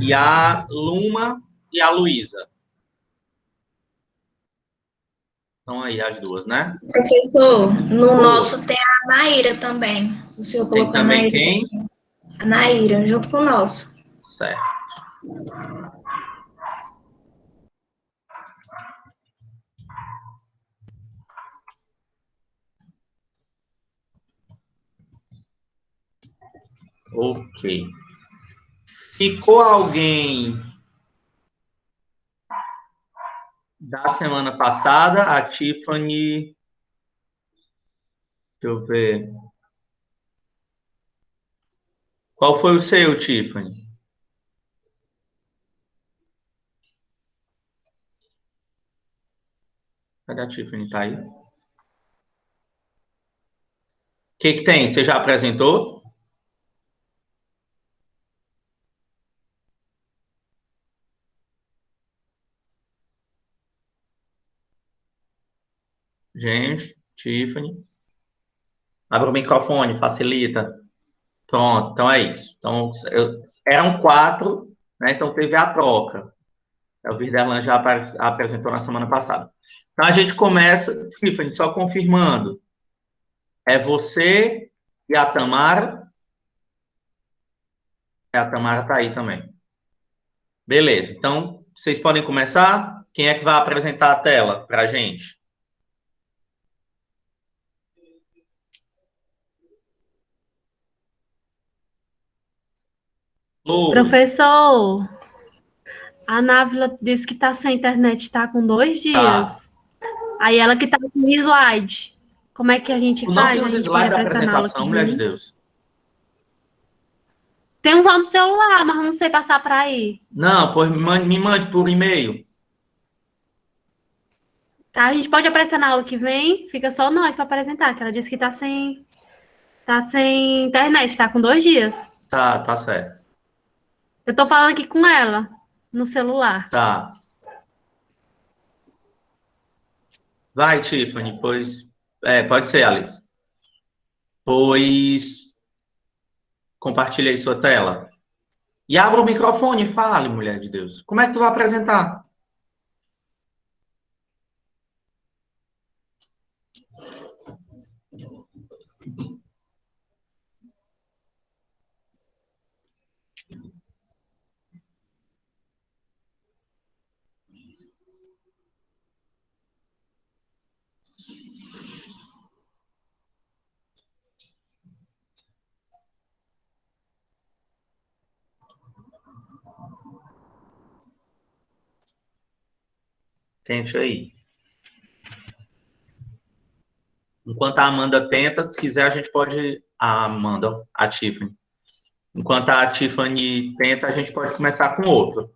e a Luma e a Luísa. Estão aí as duas, né? Professor, no Oi. nosso tem a Naíra também. O senhor Tem colocou a também Naíra. quem? A Naíra, junto com o nosso. Certo. Ok. Ficou alguém da semana passada? A Tiffany. Deixa eu ver. Qual foi o seu, Tiffany? Cadê a Tiffany? Tá aí? O que tem? Você já apresentou? Gente, Tiffany. Abre o microfone, facilita. Pronto, então é isso. Então, eram quatro, né? Então teve a troca. O Virdelan já apresentou na semana passada. Então a gente começa, Tiffany, só confirmando. É você e a Tamara. A Tamara está aí também. Beleza, então vocês podem começar. Quem é que vai apresentar a tela para a gente? Professor, a Návila disse que está sem internet, está com 2 Tá. dias. Aí ela que está com slide. Como é que a gente Tu não faz? tem A os gente pode slides da apresentar na aula apresentação, que mulher de vem? Deus? Tem uns lá no celular, mas eu não sei passar para aí. Não, pois me mande por e-mail. Tá? A gente pode apresentar na aula que vem, fica só nós para apresentar, que ela disse que tá sem internet, tá com 2 dias. Tá certo. Eu tô falando aqui com ela, no celular. Tá. Vai, Tiffany, pois. Pode ser, Alice. Pois. Compartilha aí sua tela. E abra o microfone e fale, mulher de Deus. Como é que tu vai apresentar? Tente aí. Enquanto a Amanda tenta, se quiser, a gente pode. A Amanda, a Tiffany. Enquanto a Tiffany tenta, a gente pode começar com outro.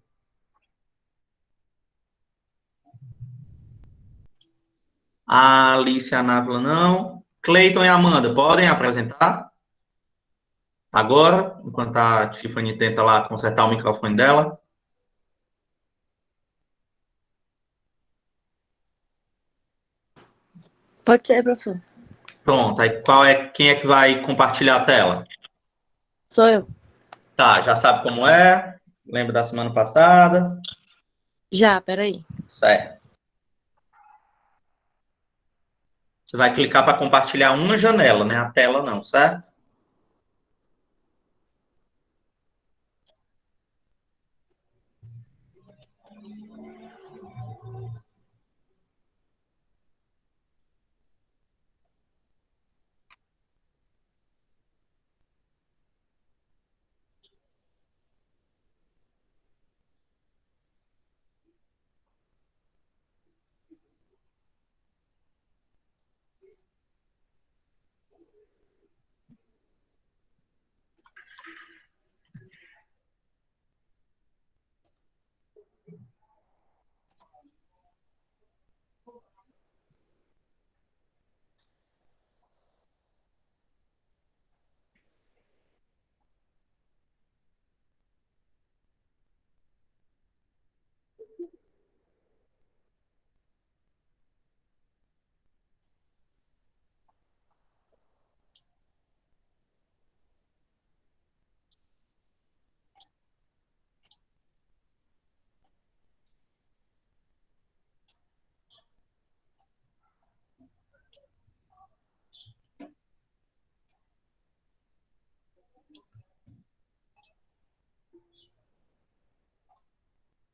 A Alice e a Návila não. Cleiton e a Amanda, podem apresentar? Agora, enquanto a Tiffany tenta lá consertar o microfone dela. Pode ser, professor. Pronto, aí quem é que vai compartilhar a tela? Sou eu. Tá, já sabe como é? Lembra da semana passada? Já, peraí. Certo. Você vai clicar para compartilhar uma janela, né? A tela não, certo?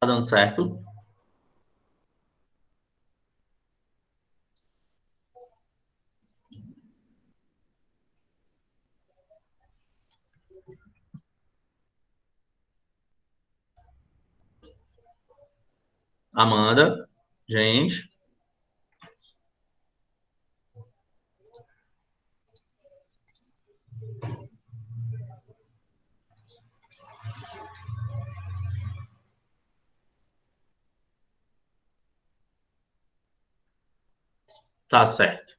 dando certo? Amanda, gente. Tá certo.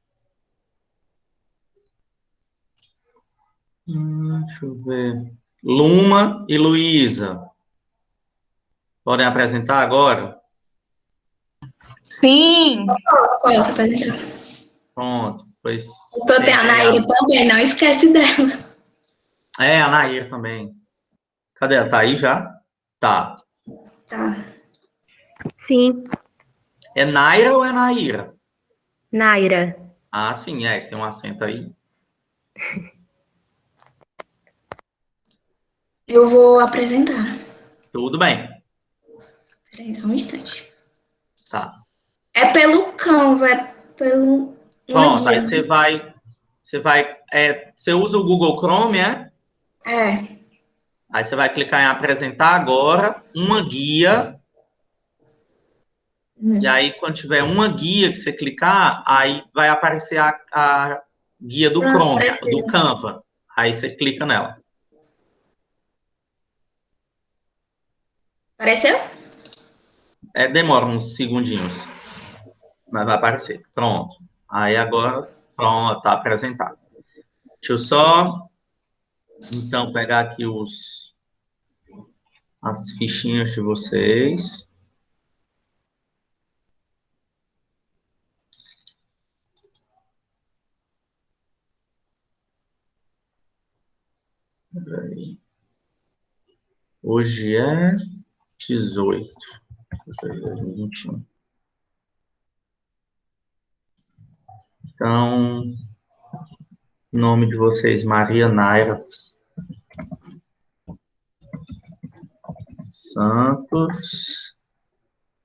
Deixa eu ver. Luma e Luísa. Podem apresentar agora? Sim, Posso apresentar? Pronto. Pois. Então tem a Naira também, não esquece dela. É, a Nair também. Cadê ela? Tá aí já? Tá. Tá. Sim, É Naira ou é Naira? Naira. Ah, sim, tem um acento aí. Eu vou apresentar. Tudo bem. Peraí, só um instante. Tá. É pelo Canva, é pelo uma Pronto, guia. aí você usa o Google Chrome, é? É. Aí você vai clicar em apresentar agora uma guia. E aí, quando tiver uma guia que você clicar, aí vai aparecer a guia do Pronto, Chrome, apareceu. do Canva. Aí você clica nela. Apareceu? Demora uns segundinhos, mas vai aparecer. Pronto. Aí agora, pronto, tá apresentado. Deixa eu só, então, pegar aqui as fichinhas de vocês. Peraí. Hoje é 18, 21. Então, nome de vocês, Maria Naira Santos,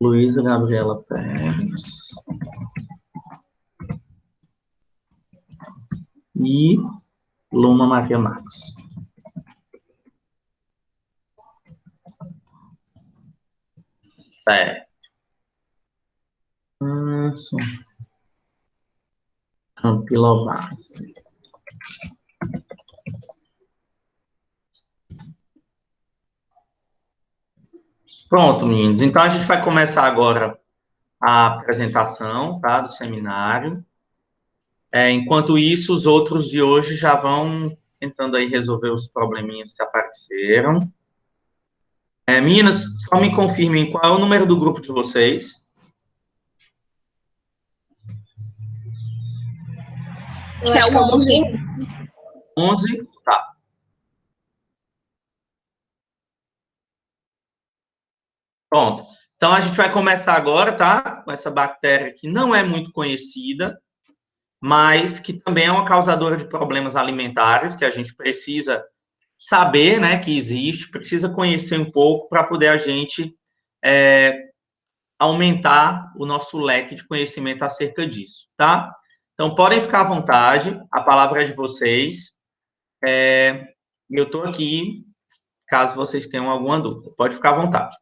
Luísa Gabriela Pérez e Luma Maria Marques. Certo. Campilovase. Pronto, meninos. Então, a gente vai começar agora a apresentação, tá, do seminário. Enquanto isso, os outros de hoje já vão tentando aí resolver os probleminhas que apareceram. Meninas, só me confirmem qual é o número do grupo de vocês. Eu acho que é o 11. 11? Tá. Pronto. Então, a gente vai começar agora, tá? Com essa bactéria que não é muito conhecida, mas que também é uma causadora de problemas alimentares, que a gente precisa saber, né, que existe, precisa conhecer um pouco para poder a gente aumentar o nosso leque de conhecimento acerca disso, tá? Então, podem ficar à vontade, a palavra é de vocês. Eu estou aqui, caso vocês tenham alguma dúvida. Pode ficar à vontade.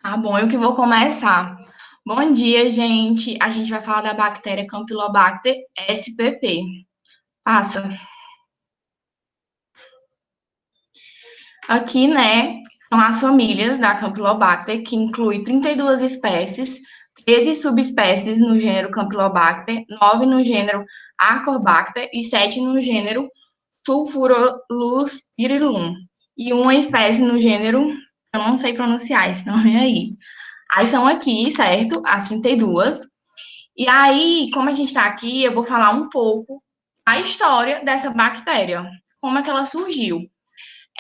tá bom, eu que vou começar. Bom dia, gente. A gente vai falar da bactéria Campylobacter spp. Passa. Aqui, né, são as famílias da Campylobacter, que inclui 32 espécies, 13 subespécies no gênero Campylobacter, 9 no gênero Arcobacter e 7 no gênero Sulfuroluspirilum. E uma espécie no gênero, eu não sei pronunciar esse nome aí. Aí são aqui, certo? As 32. E aí, como a gente está aqui, eu vou falar um pouco a história dessa bactéria, como é que ela surgiu.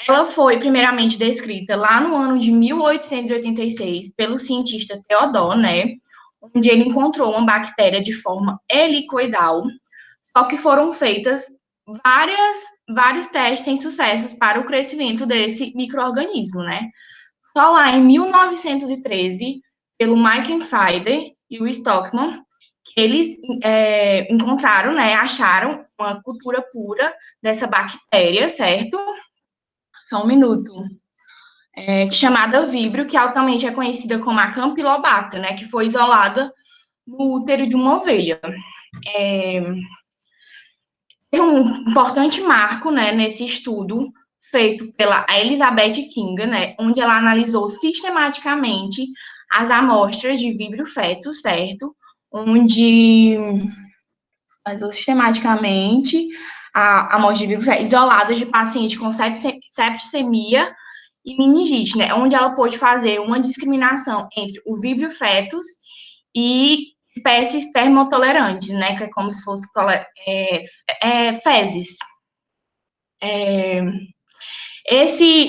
Ela foi primeiramente descrita lá no ano de 1886 pelo cientista Theodore, né? Onde ele encontrou uma bactéria de forma helicoidal, só que foram feitas vários testes sem sucessos para o crescimento desse micro-organismo, né? Só lá em 1913, pelo Mike Feider e o Stockman, eles encontraram, né, acharam uma cultura pura dessa bactéria, certo? Só um minuto. Chamada Vibrio, que altamente é conhecida como a Campylobacter, né, que foi isolada no útero de uma ovelha. Teve um importante marco, né, nesse estudo feito pela Elizabeth King, né, onde ela analisou sistematicamente as amostras de Vibrio feto, certo? Onde analisou sistematicamente a amostra de Vibrio feto isoladas de pacientes com septicemia e meningite, né, onde ela pôde fazer uma discriminação entre o Vibrio fetus e espécies termotolerantes, né, que é como se fosse fezes.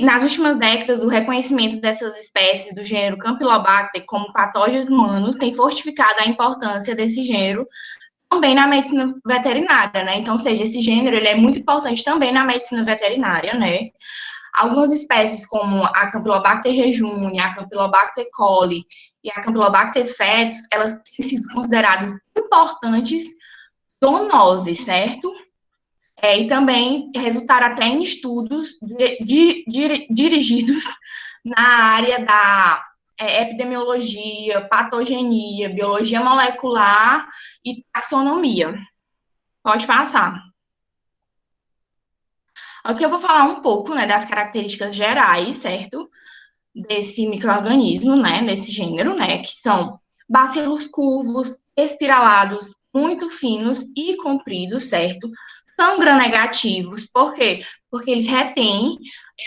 Nas últimas décadas, o reconhecimento dessas espécies do gênero Campylobacter como patógenos humanos tem fortificado a importância desse gênero também na medicina veterinária, né? Então, ou seja, esse gênero ele é muito importante também na medicina veterinária, né? Algumas espécies, como a Campylobacter jejuni, a Campylobacter coli e a Campylobacter fetus, elas têm sido consideradas importantes zoonoses, certo? E também resultaram até em estudos dirigidos na área da epidemiologia, patogenia, biologia molecular e taxonomia. Pode passar. Aqui eu vou falar um pouco, né, das características gerais, certo? Desse micro-organismo, né, desse gênero, né, que são bacilos curvos, espiralados, muito finos e compridos, certo? São gram-negativos, por quê? Porque eles retêm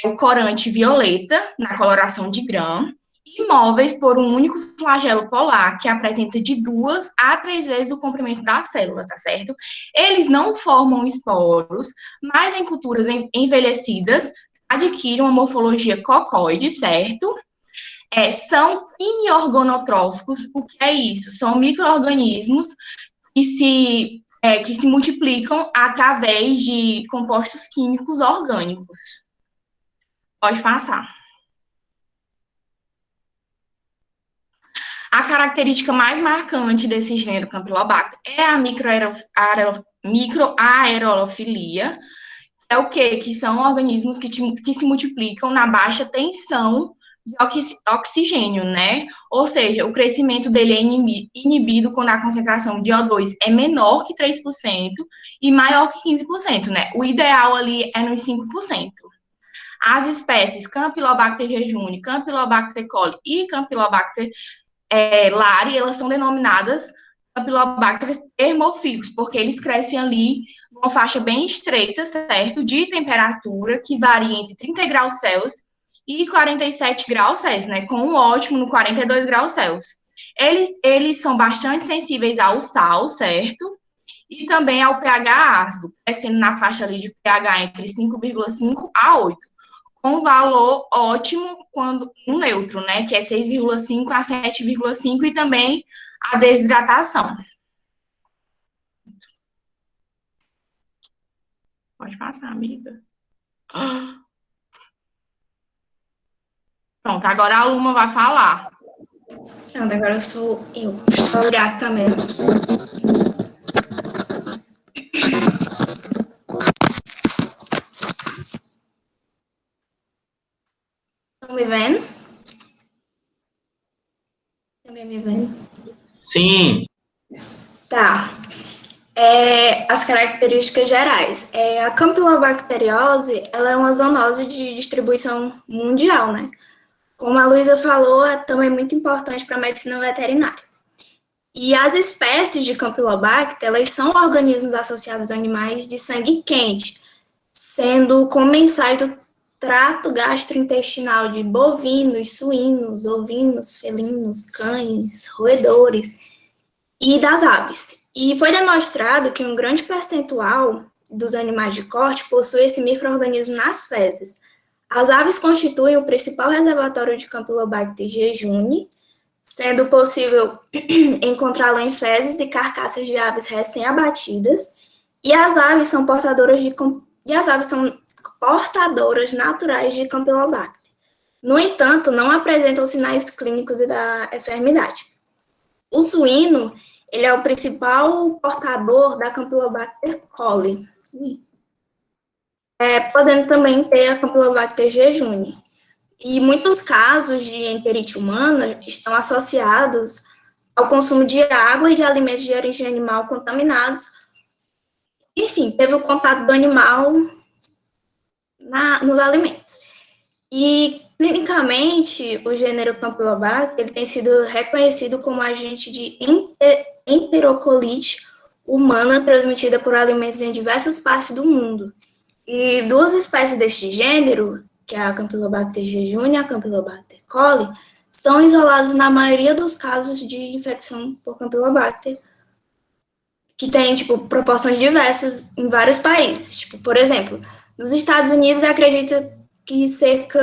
o corante violeta na coloração de gram, e móveis por um único flagelo polar, que apresenta de 2 a 3 vezes o comprimento da célula, tá certo? Eles não formam esporos, mas em culturas envelhecidas, adquirem uma morfologia cocóide, certo? São iniorganotróficos. O que é isso? São micro-organismos que se multiplicam através de compostos químicos orgânicos. Pode passar. A característica mais marcante desse gênero Campylobacter é a microaerofilia, é o quê? Que são organismos que se multiplicam na baixa tensão de oxigênio, né? Ou seja, o crescimento dele é inibido quando a concentração de O2 é menor que 3% e maior que 15%, né? O ideal ali é nos 5%. As espécies Campylobacter jejuni, Campylobacter coli e Campylobacter lari, elas são denominadas Campylobacter termofílicos, porque eles crescem ali numa faixa bem estreita, certo? De temperatura, que varia entre 30 graus Celsius e 47 graus Celsius, né? Com um ótimo no 42 graus Celsius. Eles são bastante sensíveis ao sal, certo? E também ao pH ácido, crescendo na faixa ali de pH entre 5,5 a 8. Com valor ótimo quando um neutro, né, que é 6,5 a 7,5, e também a desidratação. Pode passar, amiga. Pronto, agora a Luma vai falar. Não, agora sou eu. Vou olhar a câmera. Estão me vendo? Também me vendo? Sim. Tá. As características gerais. A campylobacteriose, ela é uma zoonose de distribuição mundial, né? Como a Luísa falou, é também muito importante para a medicina veterinária. E as espécies de Campylobacter, elas são organismos associados a animais de sangue quente, sendo comensais do trato gastrointestinal de bovinos, suínos, ovinos, felinos, cães, roedores e das aves. E foi demonstrado que um grande percentual dos animais de corte possui esse micro-organismo nas fezes. As aves constituem o principal reservatório de Campylobacter jejuni, sendo possível encontrá-lo em fezes e carcaças de aves recém-abatidas, E as aves são portadoras naturais de Campylobacter. No entanto, não apresentam sinais clínicos da enfermidade. O suíno, ele é o principal portador da Campylobacter coli, podendo também ter a Campylobacter jejuni. E muitos casos de enterite humana estão associados ao consumo de água e de alimentos de origem animal contaminados. Enfim, teve o contato do animal nos alimentos. E, clinicamente, o gênero Campylobacter ele tem sido reconhecido como agente de enterocolite humana transmitida por alimentos em diversas partes do mundo. E 2 espécies deste gênero, que é a Campylobacter jejuni e a Campylobacter coli, são isoladas na maioria dos casos de infecção por Campylobacter, que tem, proporções diversas em vários países. Por exemplo, nos Estados Unidos, acredita que cerca,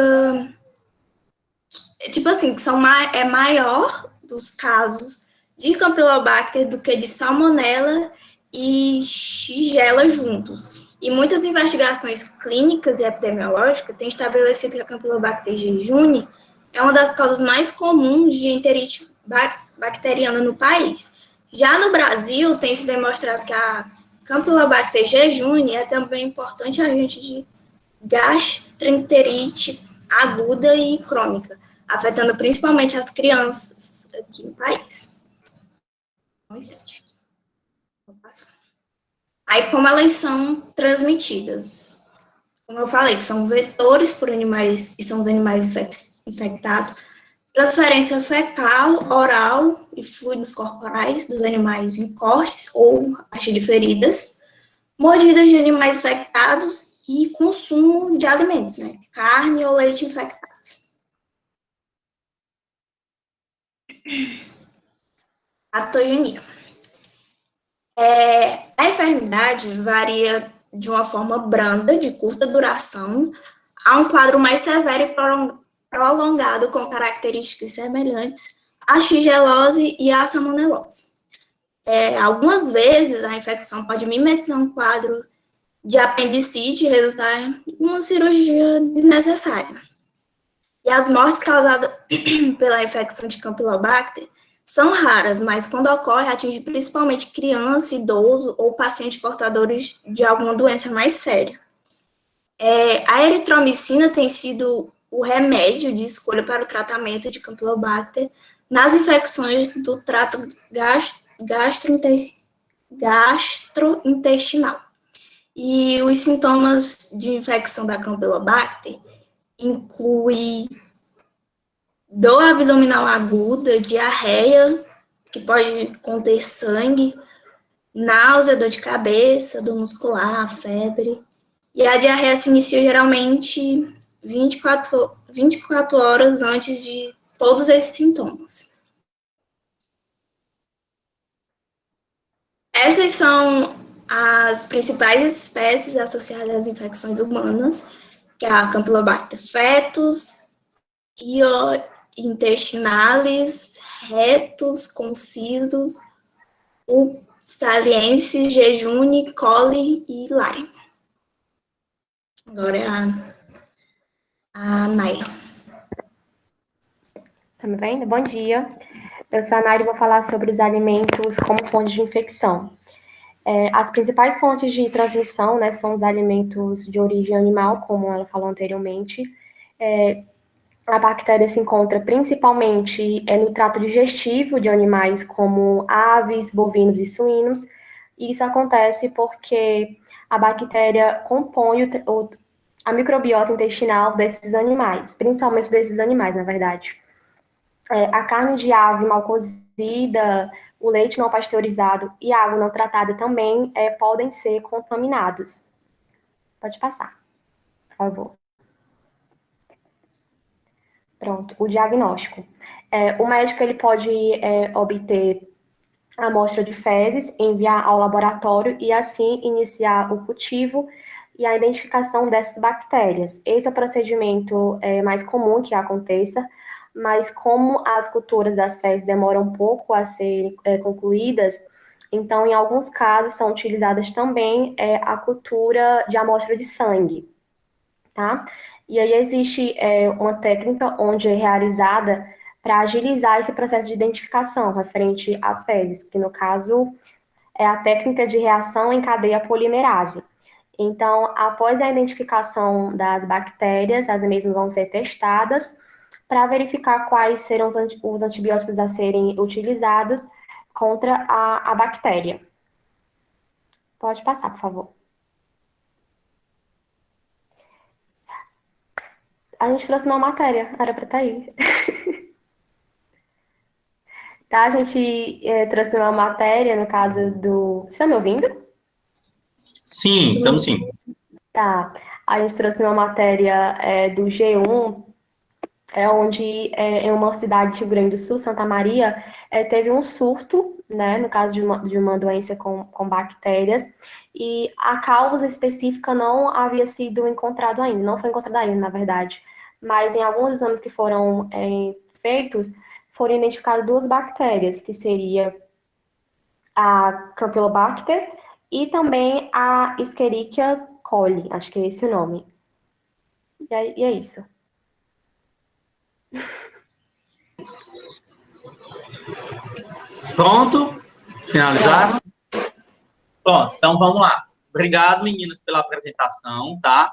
que é maior dos casos de Campylobacter do que de Salmonella e Shigella juntos. E muitas investigações clínicas e epidemiológicas têm estabelecido que a Campylobacter jejuni é uma das causas mais comuns de enterite bacteriana no país. Já no Brasil, tem se demonstrado que a Campylobacter jejuni é também importante agente de gastroenterite aguda e crônica, afetando principalmente as crianças aqui no país. Um instante. Vou passar. Aí, como elas são transmitidas? Como eu falei, que são vetores por animais, e são os animais infectados, transferência fecal, oral e fluidos corporais dos animais em cortes ou a partir de feridas, mordidas de animais infectados e consumo de alimentos, né? Carne ou leite infectados. Patogenia. A enfermidade varia de uma forma branda, de curta duração, a um quadro mais severo e prolongado com características semelhantes à shigelose e à salmonelose. Algumas vezes, a infecção pode mimetizar um quadro de apendicite e resultar em uma cirurgia desnecessária. E as mortes causadas pela infecção de Campylobacter são raras, mas quando ocorre, atinge principalmente criança, idoso ou pacientes portadores de alguma doença mais séria. A eritromicina tem sido o remédio de escolha para o tratamento de Campylobacter nas infecções do trato gastrointestinal. E os sintomas de infecção da Campylobacter incluem dor abdominal aguda, diarreia, que pode conter sangue, náusea, dor de cabeça, dor muscular, febre. E a diarreia se inicia geralmente 24 horas antes de todos esses sintomas. Essas são as principais espécies associadas às infecções humanas, que é a Campylobacter fetus, intestinalis, retos, concisos, saliensis, jejuni, coli e Lyme. Agora é a Naira. Tá me vendo? Bom dia. Eu sou a Naira e vou falar sobre os alimentos como fonte de infecção. As principais fontes de transmissão, né, são os alimentos de origem animal, como ela falou anteriormente. A bactéria se encontra principalmente no trato digestivo de animais como aves, bovinos e suínos. E isso acontece porque a bactéria compõe a microbiota intestinal desses animais, principalmente desses animais, na verdade. A carne de ave mal cozida, o leite não pasteurizado e a água não tratada também podem ser contaminados. Pode passar, por favor. Pronto, o diagnóstico. O médico ele pode obter a amostra de fezes, enviar ao laboratório e assim iniciar o cultivo e a identificação dessas bactérias. Esse é o procedimento mais comum que aconteça, mas como as culturas das fezes demoram um pouco a serem concluídas, Então, em alguns casos, são utilizadas também a cultura de amostra de sangue, tá? E aí existe uma técnica onde é realizada para agilizar esse processo de identificação referente às fezes, que no caso é a técnica de reação em cadeia polimerase. Então, após a identificação das bactérias, as mesmas vão ser testadas para verificar quais serão os antibióticos a serem utilizados contra a bactéria. Pode passar, por favor. A gente trouxe uma matéria, era para estar aí. Tá, a gente trouxe uma matéria, no caso do... Você está me ouvindo? Sim, estamos sim. Tá, a gente trouxe uma matéria do G1, onde em uma cidade de Rio Grande do Sul, Santa Maria, teve um surto, né, no caso de uma doença com bactérias, e a causa específica não havia sido encontrada ainda, não foi encontrada ainda, na verdade, mas em alguns exames que foram feitos, foram identificadas duas bactérias, que seria a Campylobacter e também a Escherichia coli, acho que é esse o nome. E é isso. Pronto? Finalizado? Pronto, então vamos lá. Obrigado, meninas, pela apresentação, tá?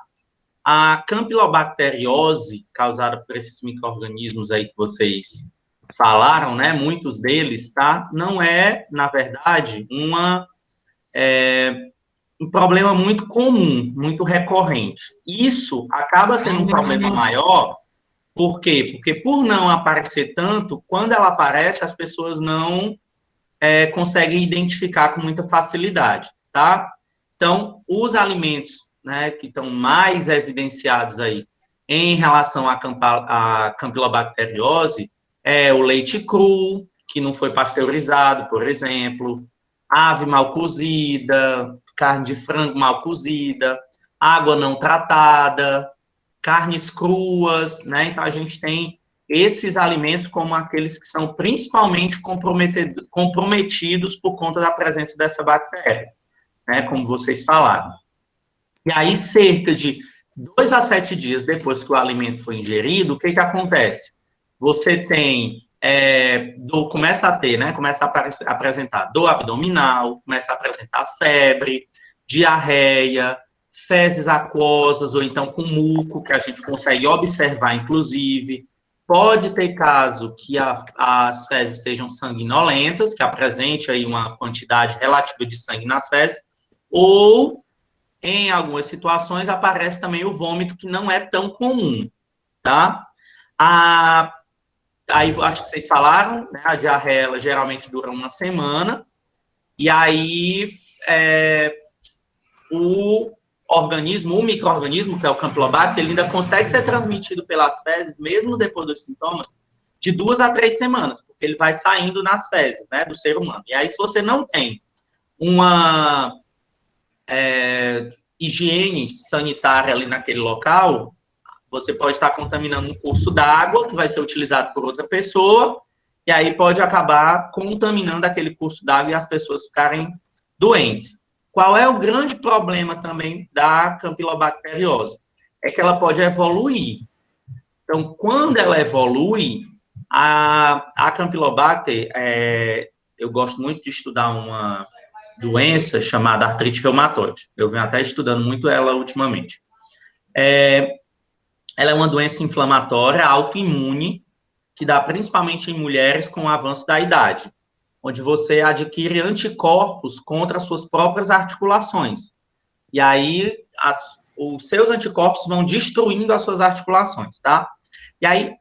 A campylobacteriose, causada por esses micro-organismos aí que vocês falaram, né? Muitos deles, tá? Não é, na verdade, um problema muito comum, muito recorrente. Isso acaba sendo um problema maior, por quê? Porque por não aparecer tanto, quando ela aparece, as pessoas não conseguem identificar com muita facilidade, tá? Então, os alimentos, né, que estão mais evidenciados aí em relação à campylobacteriose é o leite cru, que não foi pasteurizado, por exemplo, ave mal cozida, carne de frango mal cozida, água não tratada, carnes cruas, né? Então, a gente tem esses alimentos como aqueles que são principalmente comprometidos por conta da presença dessa bactéria, né? Como vocês falaram. E aí, cerca de 2 a 7 dias depois que o alimento foi ingerido, o que acontece? Você tem, começa a ter, né? Começa a apresentar dor abdominal, começa a apresentar febre, diarreia, fezes aquosas, ou então com muco, que a gente consegue observar, inclusive. Pode ter caso que as fezes sejam sanguinolentas, que apresente aí uma quantidade relativa de sangue nas fezes, ou, em algumas situações, aparece também o vômito, que não é tão comum, tá? Aí, acho que vocês falaram, né, a diarreia, ela geralmente dura uma semana, e aí o micro-organismo, que é o Campylobacter, ele ainda consegue ser transmitido pelas fezes, mesmo depois dos sintomas, de 2 a 3 semanas, porque ele vai saindo nas fezes, né, do ser humano. E aí, se você não tem uma higiene sanitária ali naquele local, você pode estar contaminando um curso d'água que vai ser utilizado por outra pessoa, e aí pode acabar contaminando aquele curso d'água e as pessoas ficarem doentes. Qual é o grande problema também da campylobacteriose? É que ela pode evoluir. Então, quando ela evolui, a Campylobacter, eu gosto muito de estudar uma doença chamada artrite reumatoide. Eu venho até estudando muito ela ultimamente. Ela é uma doença inflamatória, autoimune, que dá principalmente em mulheres com o avanço da idade, onde você adquire anticorpos contra as suas próprias articulações. E aí, os seus anticorpos vão destruindo as suas articulações, tá? E aí,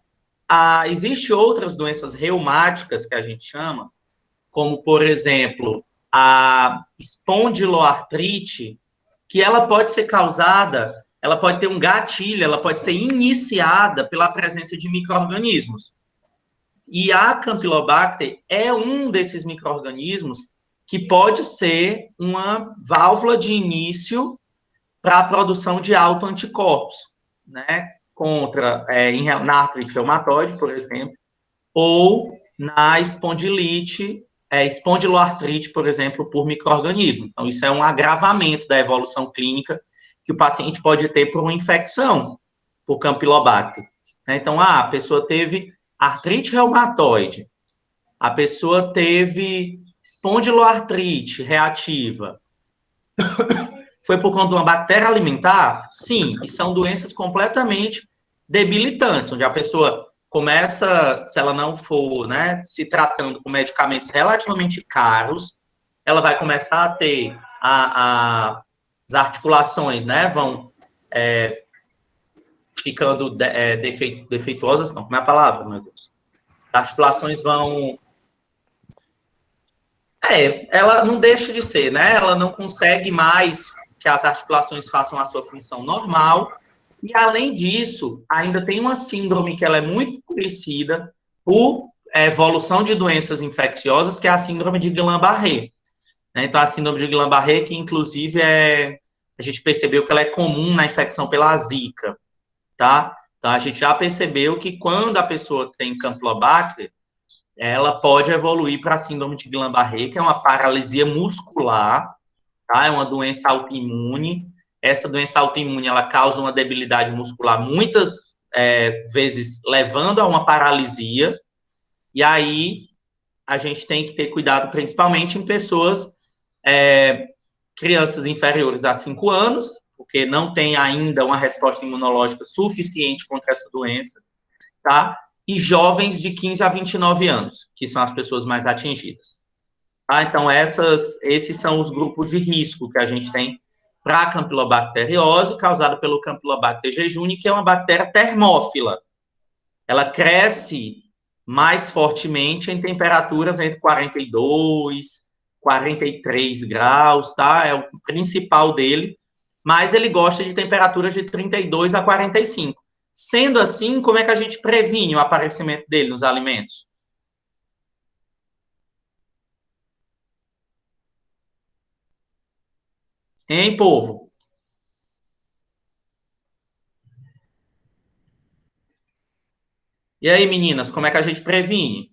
existem outras doenças reumáticas, que a gente chama, como, por exemplo, a espondiloartrite, que ela pode ser causada, ela pode ter um gatilho, ela pode ser iniciada pela presença de micro-organismos. E a Campylobacter é um desses micro-organismos que pode ser uma válvula de início para a produção de autoanticorpos, né? Contra, na artrite reumatoide, por exemplo, ou na espondilite espondiloartrite, por exemplo, por micro-organismo. Então, isso é um agravamento da evolução clínica que o paciente pode ter por uma infecção por Campylobacter. Então, a pessoa teve artrite reumatoide, a pessoa teve espondiloartrite reativa. Foi por conta de uma bactéria alimentar? Sim, e são doenças completamente debilitantes, onde a pessoa começa, se ela não for, né, se tratando com medicamentos relativamente caros, ela vai começar a ter as articulações, né, vão ficando defeituosas, não, como é a palavra, meu Deus? As articulações vão... ela não deixa de ser, né, ela não consegue mais que as articulações façam a sua função normal, e além disso, ainda tem uma síndrome que ela é muito conhecida por evolução de doenças infecciosas, que é a síndrome de Guillain-Barré. Então, a síndrome de Guillain-Barré, que inclusive a gente percebeu que ela é comum na infecção pela Zika, tá? Então, a gente já percebeu que quando a pessoa tem Campylobacter, ela pode evoluir para a síndrome de Guillain-Barré, que é uma paralisia muscular, tá? É uma doença autoimune. Essa doença autoimune, ela causa uma debilidade muscular, muitas vezes levando a uma paralisia, e aí a gente tem que ter cuidado, principalmente em pessoas, crianças inferiores a 5 anos, porque não tem ainda uma resposta imunológica suficiente contra essa doença, tá? E jovens de 15 a 29 anos, que são as pessoas mais atingidas. Tá? Então, esses são os grupos de risco que a gente tem para a campylobacteriose, causada pelo Campylobacter jejuni, que é uma bactéria termófila. Ela cresce mais fortemente em temperaturas entre 42, 43 graus, tá? É o principal dele, mas ele gosta de temperaturas de 32 a 45. Sendo assim, como é que a gente previne o aparecimento dele nos alimentos? Hein, povo? E aí, meninas, como é que a gente previne?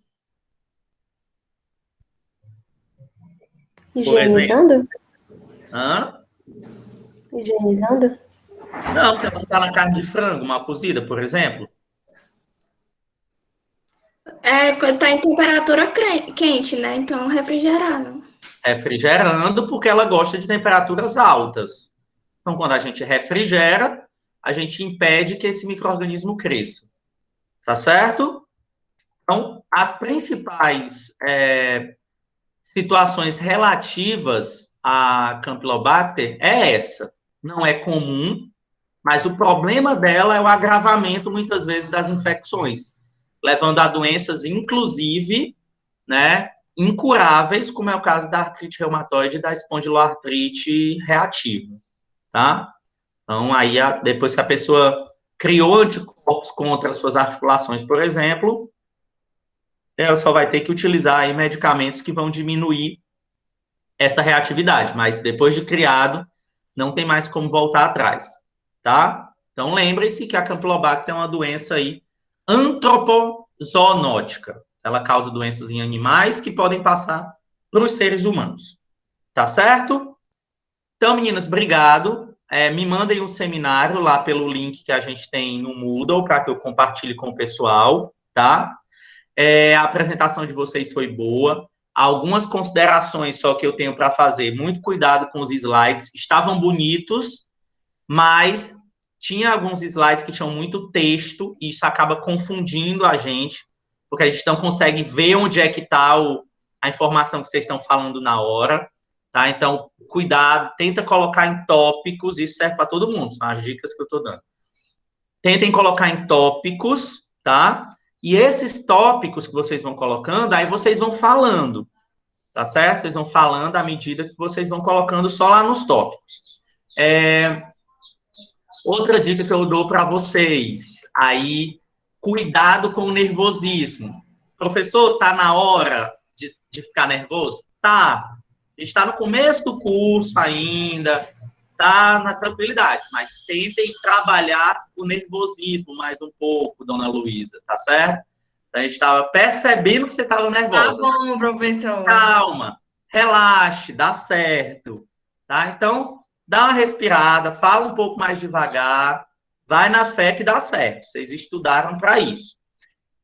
Por exemplo. Higienizando? Hã? Higienizando? Não, porque ela não está na carne de frango, mal cozida, por exemplo. Quando tá em temperatura quente, né? Então, refrigerado. Refrigerando, porque ela gosta de temperaturas altas. Então, quando a gente refrigera, a gente impede que esse micro-organismo cresça. Tá certo? Então, as principais situações relativas a Campylobacter é essa. Não é comum, mas o problema dela é o agravamento, muitas vezes, das infecções, levando a doenças, inclusive, né, incuráveis, como é o caso da artrite reumatoide e da espondiloartrite reativa, tá? Então, aí, depois que a pessoa criou anticorpos contra as suas articulações, por exemplo, ela só vai ter que utilizar aí medicamentos que vão diminuir essa reatividade, mas depois de criado, não tem mais como voltar atrás, tá? Então, lembre-se que a Campylobacter é uma doença aí antropozoonótica. Ela causa doenças em animais que podem passar para os seres humanos, tá certo? Então, meninas, obrigado. Me mandem um seminário lá pelo link que a gente tem no Moodle, para que eu compartilhe com o pessoal, tá? A apresentação de vocês foi boa. Algumas considerações só que eu tenho para fazer. Muito cuidado com os slides. Estavam bonitos, mas tinha alguns slides que tinham muito texto, e isso acaba confundindo a gente, porque a gente não consegue ver onde é que está a informação que vocês estão falando na hora, tá? Então, cuidado, tenta colocar em tópicos, isso serve para todo mundo, são as dicas que eu estou dando. Tentem colocar em tópicos, tá? E esses tópicos que vocês vão colocando, aí vocês vão falando, tá certo? Vocês vão falando à medida que vocês vão colocando só lá nos tópicos. Outra dica que eu dou para vocês, aí, cuidado com o nervosismo. Professor, tá na hora de ficar nervoso? Tá. A gente está no começo do curso ainda, tá na tranquilidade, mas tentem trabalhar o nervosismo mais um pouco, dona Luísa, tá certo? A gente estava percebendo que você estava Tá nervosa. bom, professor. Calma, relaxe, dá certo, tá? Então, dá uma respirada, fala um pouco mais devagar, vai na fé que dá certo. Vocês estudaram para isso.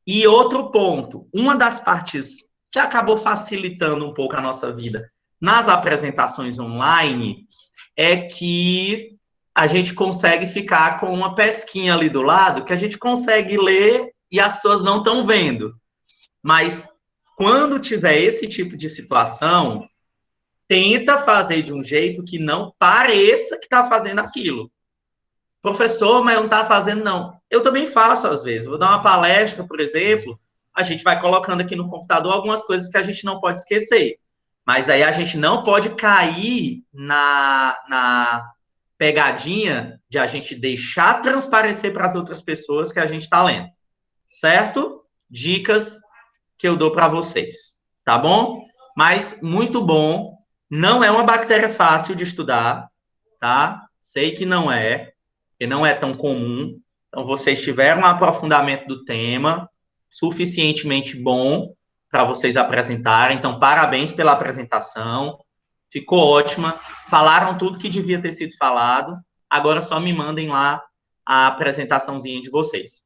E outro ponto, uma das partes que acabou facilitando um pouco a nossa vida nas apresentações online é que a gente consegue ficar com uma pesquinha ali do lado que a gente consegue ler e as pessoas não estão vendo. Mas quando tiver esse tipo de situação, tenta fazer de um jeito que não pareça que está fazendo aquilo. Professor, mas eu não está fazendo, não. Eu também faço, às vezes. Vou dar uma palestra, por exemplo, a gente vai colocando aqui no computador algumas coisas que a gente não pode esquecer. Mas aí a gente não pode cair na pegadinha de a gente deixar transparecer para as outras pessoas que a gente está lendo. Certo? Dicas que eu dou para vocês. Tá bom? Mas muito bom. Não é uma bactéria fácil de estudar, tá? Sei que não é, porque não é tão comum. Então, vocês tiveram um aprofundamento do tema suficientemente bom para vocês apresentarem. Então, parabéns pela apresentação. Ficou ótima. Falaram tudo que devia ter sido falado. Agora só me mandem lá a apresentaçãozinha de vocês.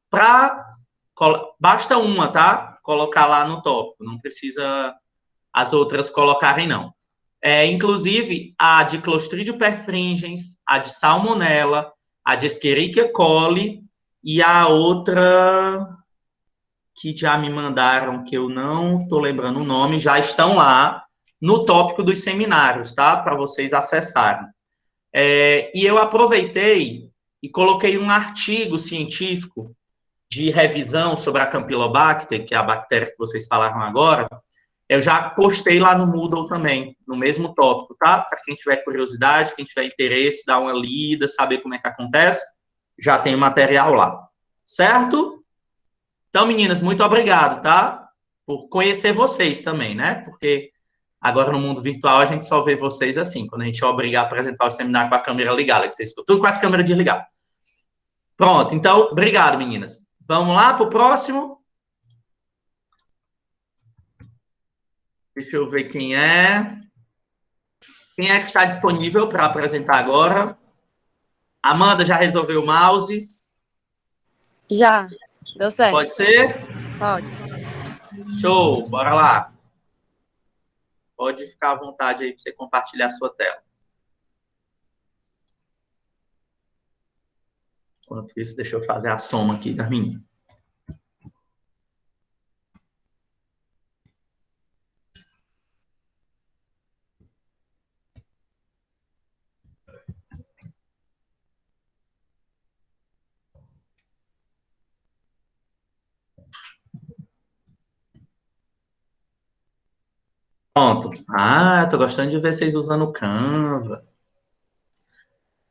Basta uma, tá? Colocar lá no tópico. Não precisa as outras colocarem, não. Inclusive, a de Clostridium perfringens, a de Salmonella, a de Escherichia coli e a outra que já me mandaram, que eu não estou lembrando o nome, já estão lá no tópico dos seminários, tá? Para vocês acessarem. E eu aproveitei e coloquei um artigo científico de revisão sobre a Campylobacter, que é a bactéria que vocês falaram agora. Eu já postei lá no Moodle também, no mesmo tópico, tá? Para quem tiver curiosidade, quem tiver interesse, dar uma lida, saber como é que acontece, já tem o material lá. Certo? Então, meninas, muito obrigado, tá? Por conhecer vocês também, né? Porque agora no mundo virtual a gente só vê vocês assim, quando a gente é obrigado a apresentar o seminário com a câmera ligada, que vocês ficam tudo com as câmeras desligadas. Pronto, então, obrigado, meninas. Vamos lá para o próximo? Deixa eu ver quem é. Quem é que está disponível para apresentar agora? Amanda, já resolveu o mouse? Já. Deu certo. Pode ser? Pode. Show, bora lá. Pode ficar à vontade aí para você compartilhar a sua tela. Enquanto isso, deixa eu fazer a soma aqui da minha. Pronto. Tô gostando de ver vocês usando o Canva.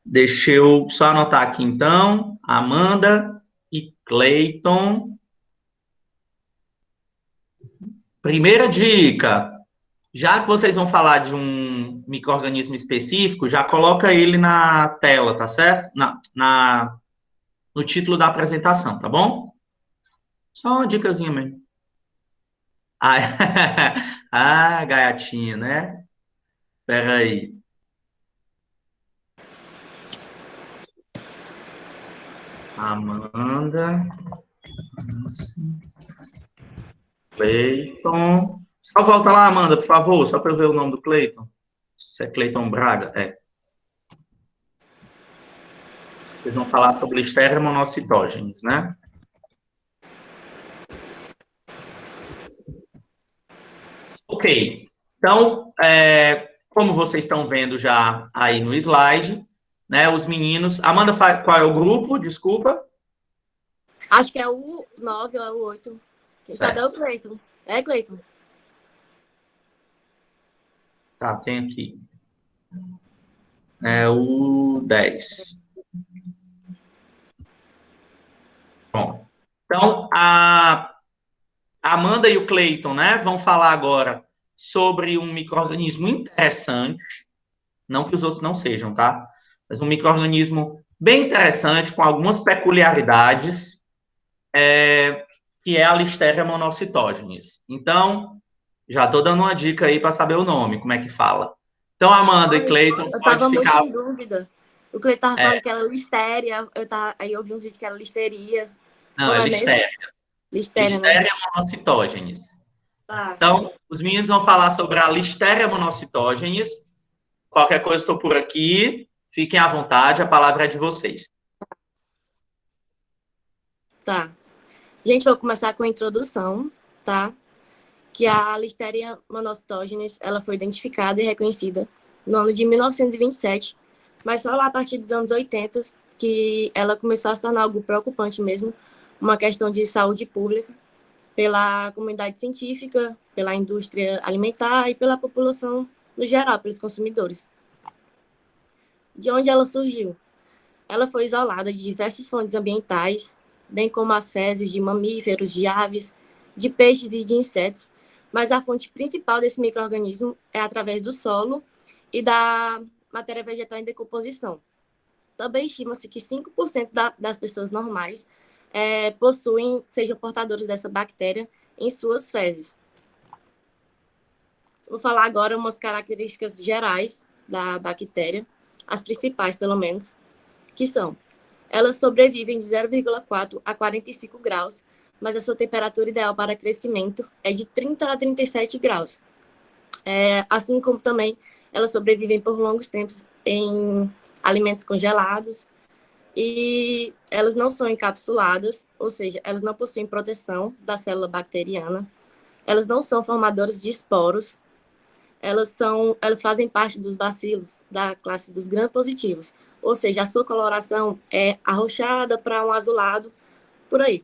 Deixa eu só anotar aqui, então. Amanda e Cleiton. Primeira dica. Já que vocês vão falar de um micro-organismo específico, já coloca ele na tela, tá certo? No título da apresentação, tá bom? Só uma dicasinha mesmo. Gaiatinha, né? Espera aí. Amanda. Cleiton. Só volta lá, Amanda, por favor, só para eu ver o nome do Cleiton. Se é Cleiton Braga, Vocês vão falar sobre Listeria monocytogenes, né? Ok. Então, como vocês estão vendo já aí no slide, né, os meninos... Amanda, qual é o grupo? Desculpa. Acho que é o 9 ou é o 8. Quem sabe é o Cleiton. É, Cleiton? Tá, tem aqui. É o 10. Bom, então, a Amanda e o Cleiton, né, vão falar agora sobre um micro-organismo interessante, não que os outros não sejam, tá? Mas um micro-organismo bem interessante, com algumas peculiaridades. que é a Listeria monocytogenes. Então, já estou dando uma dica aí para saber o nome, como é que fala. Então, Amanda e Cleiton, Eu pode tava muito ficar. em dúvida. O Cleiton tava falando que era listéria, aí eu vi uns vídeos que era listeria. Não, Como é é mesmo? Listeria. Listéria, né? Listeria monocytogenes. Tá. Então, os meninos vão falar sobre a Listeria monocytogenes. Qualquer coisa, estou por aqui. Fiquem à vontade, a palavra é de vocês. Tá. Gente, vou começar com a introdução, tá? Que a Listeria monocytogenes, ela foi identificada e reconhecida no ano de 1927, mas só lá a partir dos anos 80 que ela começou a se tornar algo preocupante mesmo, uma questão de saúde pública, pela comunidade científica, pela indústria alimentar e pela população no geral, pelos consumidores. De onde ela surgiu? Ela foi isolada de diversas fontes ambientais, bem como as fezes de mamíferos, de aves, de peixes e de insetos, mas a fonte principal desse micro-organismo é através do solo e da matéria vegetal em decomposição. Também estima-se que 5% das pessoas normais sejam portadores dessa bactéria em suas fezes. Vou falar agora umas características gerais da bactéria, as principais, pelo menos, que são: elas sobrevivem de 0,4 a 45 graus, mas a sua temperatura ideal para crescimento é de 30 a 37 graus. Assim como também elas sobrevivem por longos tempos em alimentos congelados e elas não são encapsuladas, ou seja, elas não possuem proteção da célula bacteriana, elas não são formadoras de esporos, elas fazem parte dos bacilos da classe dos gram-positivos, ou seja, a sua coloração é arroxeada para um azulado, por aí.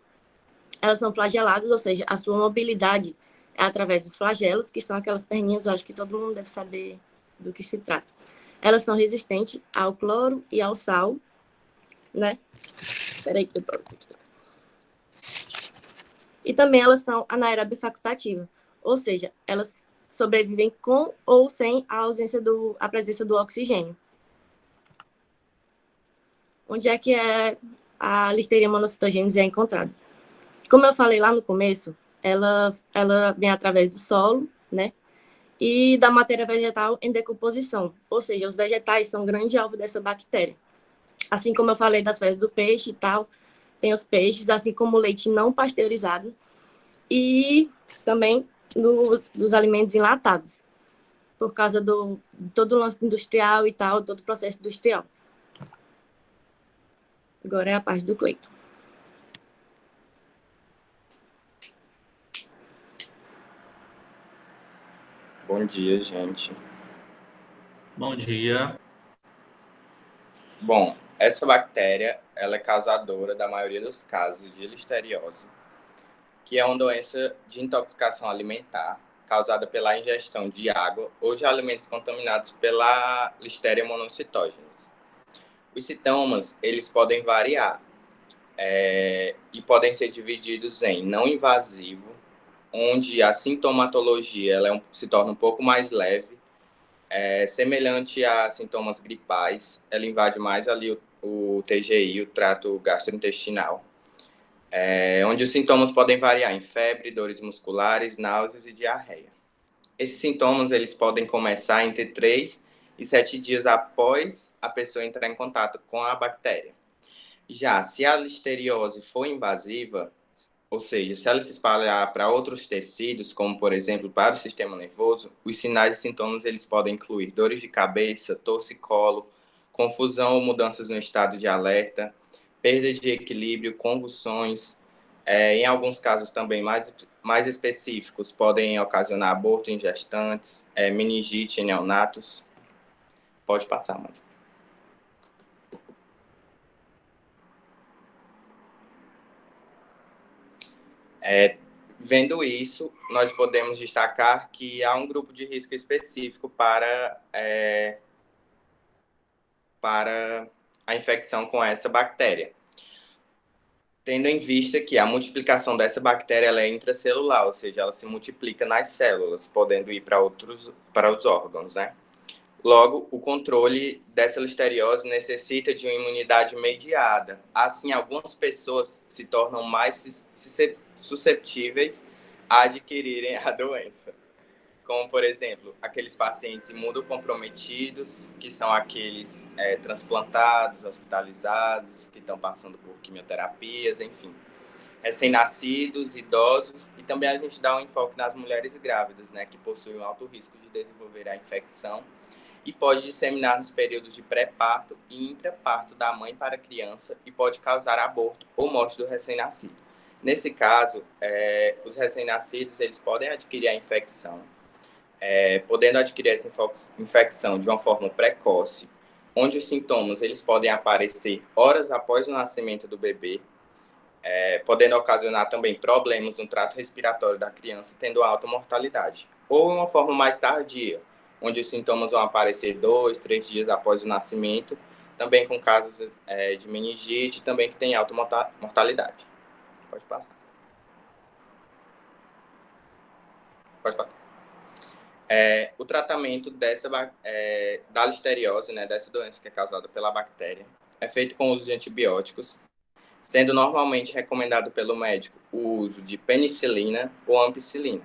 Elas são flageladas, ou seja, a sua mobilidade é através dos flagelos, que são aquelas perninhas, eu acho que todo mundo deve saber do que se trata. Elas são resistentes ao cloro e ao sal, né? Espera aí que eu tô... E também elas são anaeróbio facultativa, ou seja, elas sobrevivem com ou sem a presença do oxigênio. Onde é que a Listeria monocytogenes é encontrada? Como eu falei lá no começo, ela vem através do solo, né? E da matéria vegetal em decomposição, ou seja, os vegetais são grande alvo dessa bactéria. Assim como eu falei das fezes do peixe e tal, tem os peixes, assim como o leite não pasteurizado e também dos alimentos enlatados, por causa de todo o lance industrial e tal, todo o processo industrial. Agora é a parte do Cleiton. Bom dia, gente. Bom dia. Bom, essa bactéria, ela é causadora da maioria dos casos de listeriose, que é uma doença de intoxicação alimentar causada pela ingestão de água ou de alimentos contaminados pela Listeria monocytogenes. Os sintomas, eles podem variar e podem ser divididos em não invasivo, onde a sintomatologia ela se torna um pouco mais leve, semelhante a sintomas gripais, ela invade mais ali o TGI, o trato gastrointestinal, onde os sintomas podem variar em febre, dores musculares, náuseas e diarreia. Esses sintomas eles podem começar entre 3 e 7 dias após a pessoa entrar em contato com a bactéria. Já se a listeriose for invasiva, ou seja, se ela se espalhar para outros tecidos, como por exemplo para o sistema nervoso, os sinais e sintomas eles podem incluir dores de cabeça, torcicolo, confusão ou mudanças no estado de alerta, perda de equilíbrio, convulsões. Em alguns casos também mais específicos, podem ocasionar aborto em gestantes, meningite em neonatos. Pode passar, mano. Vendo isso, nós podemos destacar que há um grupo de risco específico para a infecção com essa bactéria. Tendo em vista que a multiplicação dessa bactéria ela é intracelular, ou seja, ela se multiplica nas células, podendo ir para os órgãos, né? Logo, o controle dessa listeriose necessita de uma imunidade mediada. Assim, algumas pessoas se tornam mais susceptíveis a adquirirem a doença. Como, por exemplo, aqueles pacientes imunocomprometidos, que são aqueles transplantados, hospitalizados, que estão passando por quimioterapias, enfim. Recém-nascidos, idosos, e também a gente dá um enfoque nas mulheres grávidas, né, que possuem um alto risco de desenvolver a infecção e pode disseminar nos períodos de pré-parto e intraparto da mãe para a criança e pode causar aborto ou morte do recém-nascido. Nesse caso, os recém-nascidos eles podem adquirir a infecção, podendo adquirir essa infecção de uma forma precoce, onde os sintomas eles podem aparecer horas após o nascimento do bebê, podendo ocasionar também problemas no trato respiratório da criança, tendo alta mortalidade. Ou uma forma mais tardia, onde os sintomas vão aparecer 2, 3 dias após o nascimento, também com casos de meningite, também que tem alta mortalidade. Pode passar. Pode passar. O tratamento da listeriose, né, dessa doença que é causada pela bactéria, é feito com o uso de antibióticos, sendo normalmente recomendado pelo médico o uso de penicilina ou ampicilina.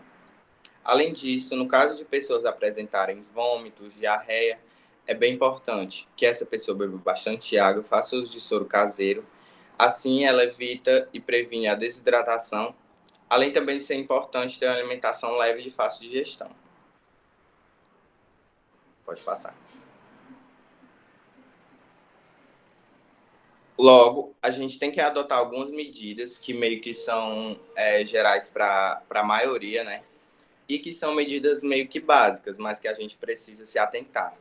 Além disso, no caso de pessoas apresentarem vômitos, diarreia, é bem importante que essa pessoa beba bastante água, faça uso de soro caseiro. Assim, ela evita e previne a desidratação, além também de ser importante ter uma alimentação leve e de fácil digestão. Pode passar. Logo, a gente tem que adotar algumas medidas que meio que são gerais para a maioria, né? E que são medidas meio que básicas, mas que a gente precisa se atentar.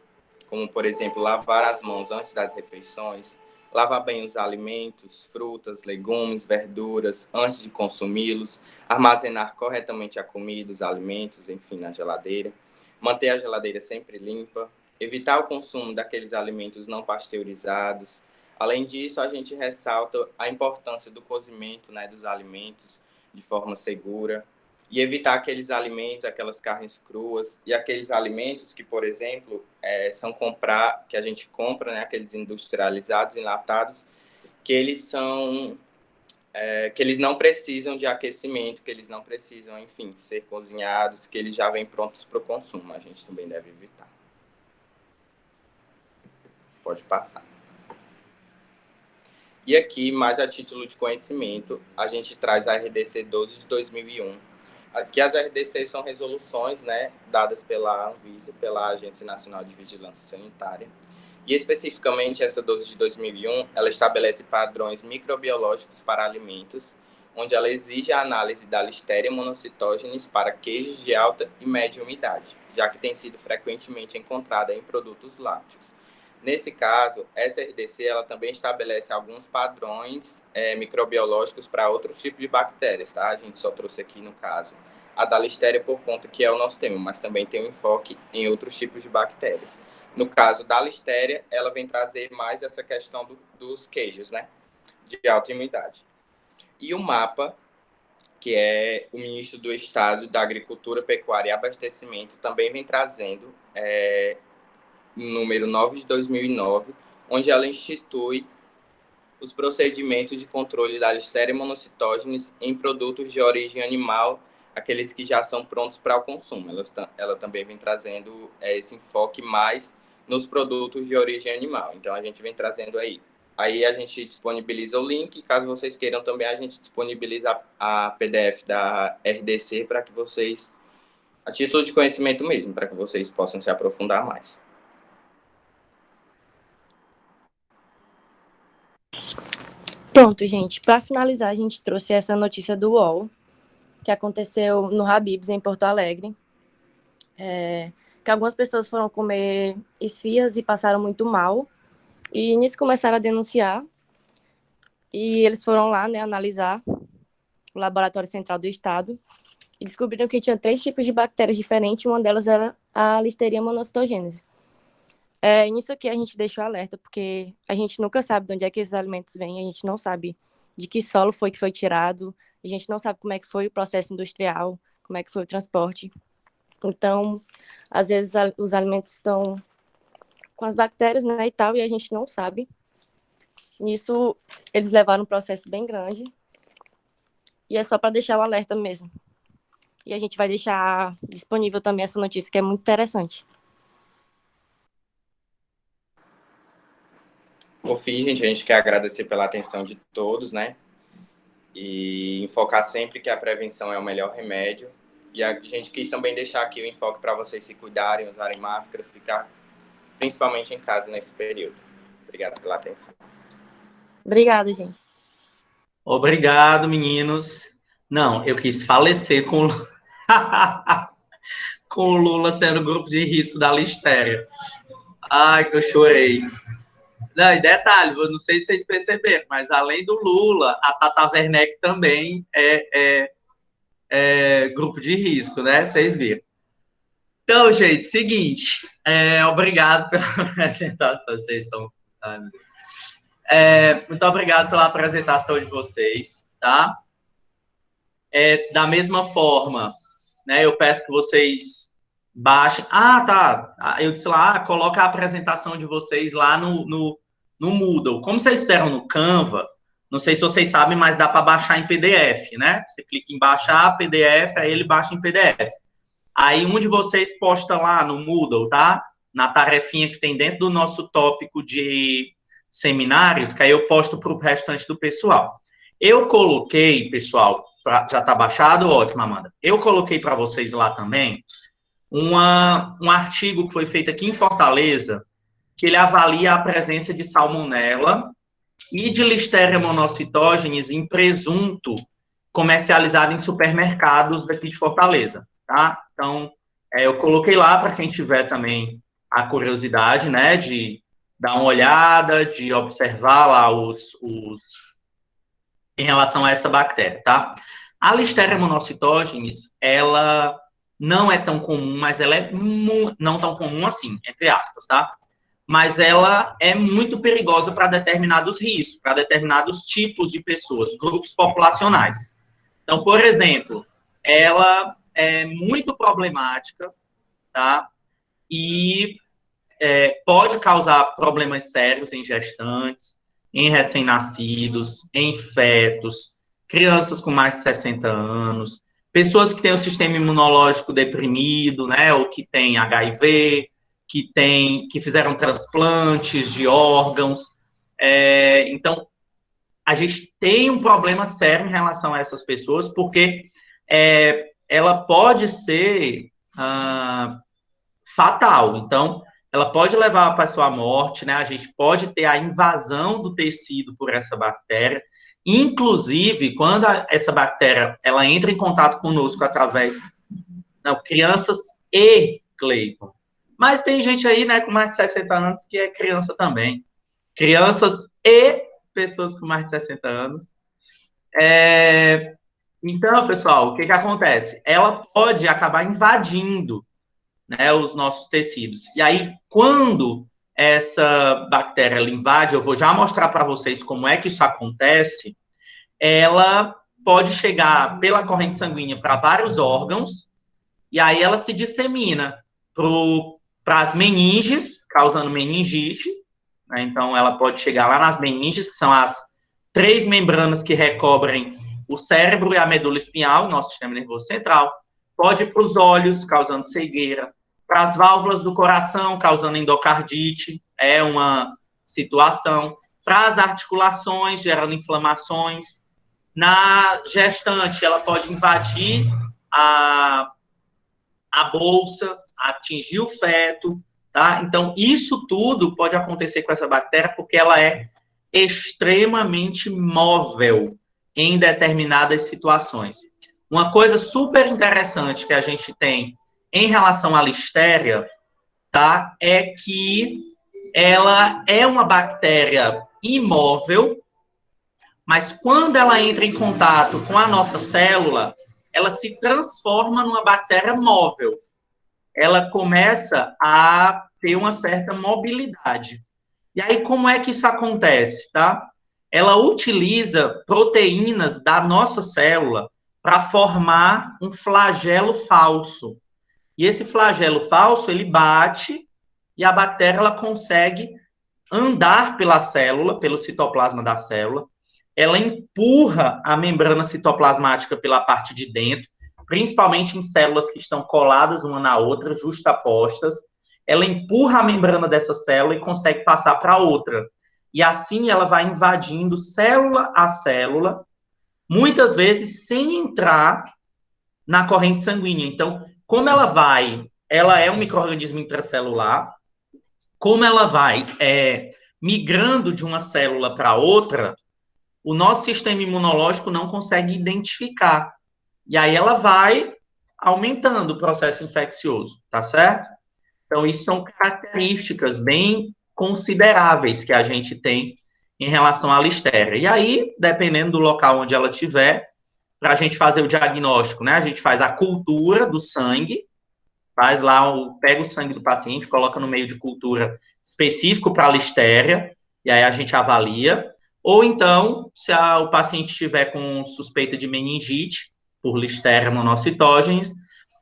Como, por exemplo, lavar as mãos antes das refeições, lavar bem os alimentos, frutas, legumes, verduras, antes de consumi-los, armazenar corretamente a comida, os alimentos, enfim, na geladeira, manter a geladeira sempre limpa, evitar o consumo daqueles alimentos não pasteurizados. Além disso, a gente ressalta a importância do cozimento, né, dos alimentos de forma segura e evitar aqueles alimentos, aquelas carnes cruas e aqueles alimentos que, por exemplo, que a gente compra, né, aqueles industrializados, enlatados, que eles não precisam de aquecimento, que eles não precisam, enfim, ser cozinhados, que eles já vêm prontos para o consumo. A gente também deve evitar. Pode passar. E aqui, mais a título de conhecimento, a gente traz a RDC 12 de 2001. Aqui as RDCs são resoluções, né, dadas pela Anvisa, pela Agência Nacional de Vigilância Sanitária. E especificamente essa 12 de 2001, ela estabelece padrões microbiológicos para alimentos, onde ela exige a análise da Listeria monocytogenes para queijos de alta e média umidade, já que tem sido frequentemente encontrada em produtos lácteos. Nesse caso, essa RDC ela também estabelece alguns padrões microbiológicos para outros tipos de bactérias, tá? A gente só trouxe aqui, no caso, a da Listeria por conta que é o nosso tema, mas também tem um enfoque em outros tipos de bactérias. No caso da Listeria, ela vem trazer mais essa questão dos queijos, né? De alta imunidade. E o MAPA, que é o ministro do Estado da Agricultura, Pecuária e Abastecimento, também vem trazendo número 9 de 2009, onde ela institui os procedimentos de controle da Listeria monocytogenes em produtos de origem animal, aqueles que já são prontos para o consumo. Ela também vem trazendo esse enfoque mais nos produtos de origem animal. Então, a gente vem trazendo aí. Aí a gente disponibiliza o link, caso vocês queiram também, a gente disponibiliza a PDF da RDC para que vocês, a título de conhecimento mesmo, para que vocês possam se aprofundar mais. Pronto, gente. Para finalizar, a gente trouxe essa notícia do UOL, que aconteceu no Habib's, em Porto Alegre. Que algumas pessoas foram comer esfirras e passaram muito mal. E nisso começaram a denunciar. E eles foram lá, né, analisar o Laboratório Central do Estado e descobriram que tinha 3 tipos de bactérias diferentes. Uma delas era a Listeria monocytogenes. Nisso aqui a gente deixa o alerta, porque a gente nunca sabe de onde é que esses alimentos vêm, a gente não sabe de que solo foi que foi tirado, a gente não sabe como é que foi o processo industrial, como é que foi o transporte. Então, às vezes os alimentos estão com as bactérias, né, e tal, e a gente não sabe. Nisso, eles levaram um processo bem grande. E é só para deixar o alerta mesmo. E a gente vai deixar disponível também essa notícia, que é muito interessante. Por fim, gente, a gente quer agradecer pela atenção de todos, né? E enfocar sempre que a prevenção é o melhor remédio. E a gente quis também deixar aqui o enfoque para vocês se cuidarem, usarem máscara, ficar principalmente em casa nesse período. Obrigado pela atenção. Obrigada, gente. Obrigado, meninos. Não, eu quis falecer com com o Lula sendo grupo de risco da listéria. Ai, que eu chorei. Não, e detalhe, eu não sei se vocês perceberam, mas além do Lula, a Tata Werneck também é grupo de risco, né? Vocês viram. Então, gente, seguinte, obrigado pela apresentação, vocês são... muito obrigado pela apresentação de vocês, tá? Da mesma forma, né, eu peço que vocês baixem... tá, eu disse lá, coloca a apresentação de vocês lá no Moodle. Como vocês esperam no Canva, não sei se vocês sabem, mas dá para baixar em PDF, né? Você clica em baixar PDF, aí ele baixa em PDF. Aí um de vocês posta lá no Moodle, tá? Na tarefinha que tem dentro do nosso tópico de seminários, que aí eu posto para o restante do pessoal. Eu coloquei, pessoal, já está baixado? Ótimo, Amanda. Eu coloquei para vocês lá também um artigo que foi feito aqui em Fortaleza, que ele avalia a presença de salmonela e de Listeria monocytogenes em presunto comercializado em supermercados daqui de Fortaleza, tá? Então, eu coloquei lá para quem tiver também a curiosidade, né, de dar uma olhada, de observar lá em relação a essa bactéria, tá? A Listeria monocytogenes, ela não é tão comum, mas ela é não tão comum assim, entre aspas, tá? Mas ela é muito perigosa para determinados riscos, para determinados tipos de pessoas, grupos populacionais. Então, por exemplo, ela é muito problemática, tá? E pode causar problemas sérios em gestantes, em recém-nascidos, em fetos, crianças com mais de 60 anos, pessoas que têm o sistema imunológico deprimido, né, ou que têm HIV, que fizeram transplantes de órgãos. Então, a gente tem um problema sério em relação a essas pessoas, porque ela pode ser fatal. Então, ela pode levar a pessoa à morte, né? A gente pode ter a invasão do tecido por essa bactéria. Inclusive, quando essa bactéria ela entra em contato conosco através... Não, crianças e Cleiton. Mas tem gente aí, né, com mais de 60 anos que é criança também. Crianças e pessoas com mais de 60 anos. Então, pessoal, o que acontece? Ela pode acabar invadindo, né, os nossos tecidos. E aí, quando essa bactéria ela invade, eu vou já mostrar para vocês como é que isso acontece, ela pode chegar pela corrente sanguínea para vários órgãos, e aí ela se dissemina para as meninges, causando meningite, né? Então, ela pode chegar lá nas meninges, que são as 3 membranas que recobrem o cérebro e a medula espinhal, nosso sistema nervoso central. Pode ir para os olhos, causando cegueira, para as válvulas do coração, causando endocardite, é uma situação, para as articulações, gerando inflamações. Na gestante, ela pode invadir a bolsa, atingir o feto, tá? Então, isso tudo pode acontecer com essa bactéria porque ela é extremamente móvel em determinadas situações. Uma coisa super interessante que a gente tem em relação à Listeria, tá? É que ela é uma bactéria imóvel, mas quando ela entra em contato com a nossa célula, ela se transforma numa bactéria móvel. Ela começa a ter uma certa mobilidade. E aí, como é que isso acontece, tá? Ela utiliza proteínas da nossa célula para formar um flagelo falso. E esse flagelo falso, ele bate e a bactéria ela consegue andar pela célula, pelo citoplasma da célula, ela empurra a membrana citoplasmática pela parte de dentro, principalmente em células que estão coladas uma na outra, justapostas, ela empurra a membrana dessa célula e consegue passar para outra. E assim ela vai invadindo célula a célula, muitas vezes sem entrar na corrente sanguínea. Então, como ela é um micro-organismo intracelular, como ela vai migrando de uma célula para outra, o nosso sistema imunológico não consegue identificar. E aí ela vai aumentando o processo infeccioso, tá certo? Então, isso são características bem consideráveis que a gente tem em relação à listéria. E aí, dependendo do local onde ela estiver, para a gente fazer o diagnóstico, né? A gente faz a cultura do sangue, faz lá, pega o sangue do paciente, coloca no meio de cultura específico para a listéria, e aí a gente avalia. Ou então, se o paciente estiver com suspeita de meningite, por listéria monocytogenes,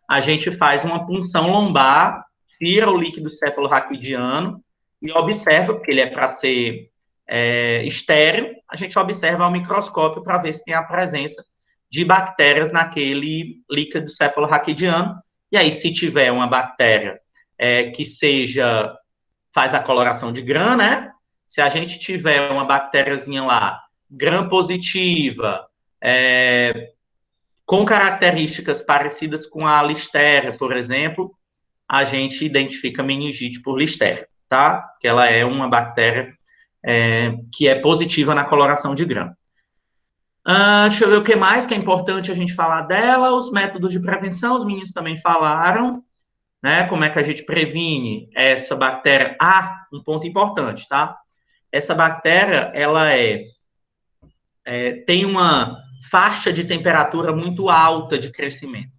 a gente faz uma punção lombar, tira o líquido cefalorraquidiano e observa, porque ele é para ser estéril, a gente observa ao microscópio para ver se tem a presença de bactérias naquele líquido cefalorraquidiano. E aí, se tiver uma bactéria que faz a coloração de Gram, né? Se a gente tiver uma bactériazinha lá, Gram positiva, com características parecidas com a listéria, por exemplo, a gente identifica meningite por listéria, tá? Que ela é uma bactéria que é positiva na coloração de Gram. Deixa eu ver o que mais que é importante a gente falar dela. Os métodos de prevenção, os meninos também falaram, né? Como é que a gente previne essa bactéria? Um ponto importante, tá? Essa bactéria, ela tem uma faixa de temperatura muito alta de crescimento.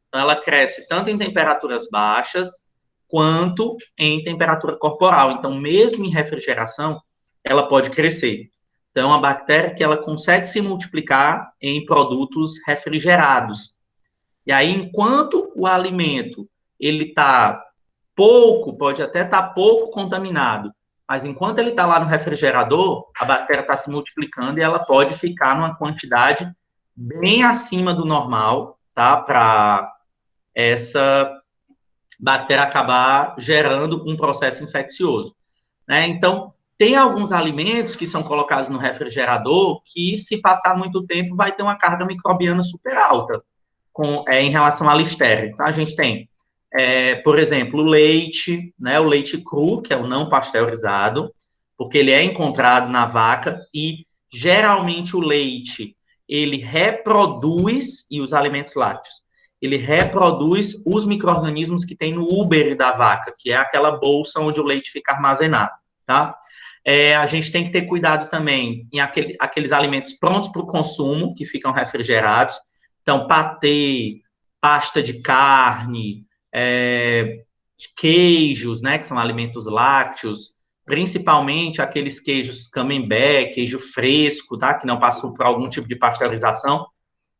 Então, ela cresce tanto em temperaturas baixas, quanto em temperatura corporal. Então, mesmo em refrigeração, ela pode crescer. Então, é uma bactéria que ela consegue se multiplicar em produtos refrigerados. E aí, enquanto o alimento ele está pode até estar pouco contaminado, mas enquanto ele está lá no refrigerador, a bactéria está se multiplicando e ela pode ficar numa quantidade bem acima do normal, tá? Para essa bactéria acabar gerando um processo infeccioso, né? Então, tem alguns alimentos que são colocados no refrigerador que, se passar muito tempo, vai ter uma carga microbiana super alta em relação à listéria. Então, a gente tem, por exemplo, o leite, né? O leite cru, que é o não pasteurizado, porque ele é encontrado na vaca e, geralmente, o leite, ele reproduz, e os alimentos lácteos, ele reproduz os micro-organismos que tem no úbere da vaca, que é aquela bolsa onde o leite fica armazenado, tá? A gente tem que ter cuidado também em aqueles alimentos prontos para o consumo, que ficam refrigerados. Então, patê, pasta de carne, queijos, né, que são alimentos lácteos, principalmente aqueles queijos camembert, queijo fresco, tá, que não passou por algum tipo de pasteurização,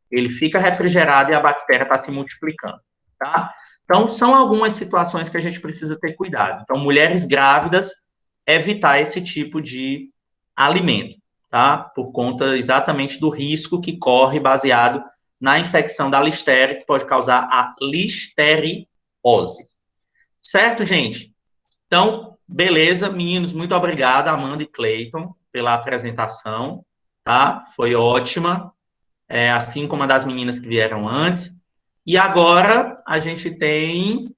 ele fica refrigerado e a bactéria está se multiplicando, tá? Então, são algumas situações que a gente precisa ter cuidado. Então, mulheres grávidas, evitar esse tipo de alimento, tá? Por conta exatamente do risco que corre baseado na infecção da listéria, que pode causar a listeriose. Certo, gente? Então, beleza, meninos, muito obrigado, Amanda e Cleiton, pela apresentação, tá? Foi ótima, assim como a das meninas que vieram antes. E agora a gente tem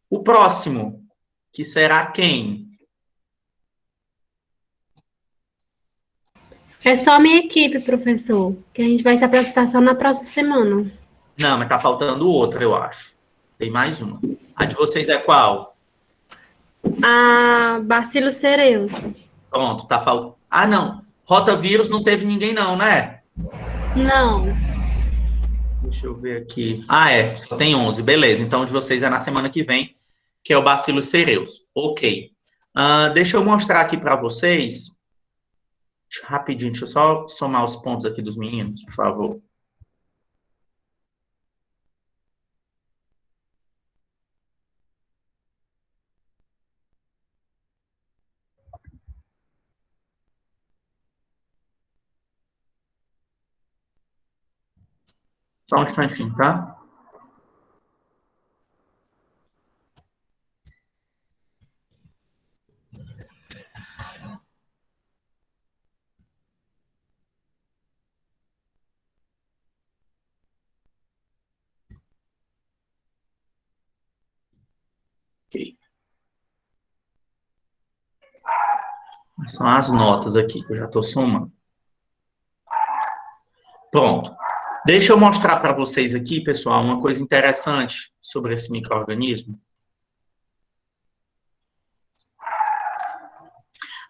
o próximo, que será quem? É só a minha equipe, professor, que a gente vai se apresentar só na próxima semana. Não, mas tá faltando outra, eu acho. Tem mais uma. A de vocês é qual? A Bacillus cereus. Pronto, tá faltando. Não. Rotavírus não teve ninguém não, né? Não. Deixa eu ver aqui. Tem 11, beleza. Então, o de vocês é na semana que vem, que é o Bacillus cereus. Ok. Deixa eu mostrar aqui para vocês. Rapidinho, deixa eu só somar os pontos aqui dos meninos, por favor. Só um instantinho, tá? Ok. São as notas aqui que eu já estou somando. Pronto. Deixa eu mostrar para vocês aqui, pessoal, uma coisa interessante sobre esse micro-organismo.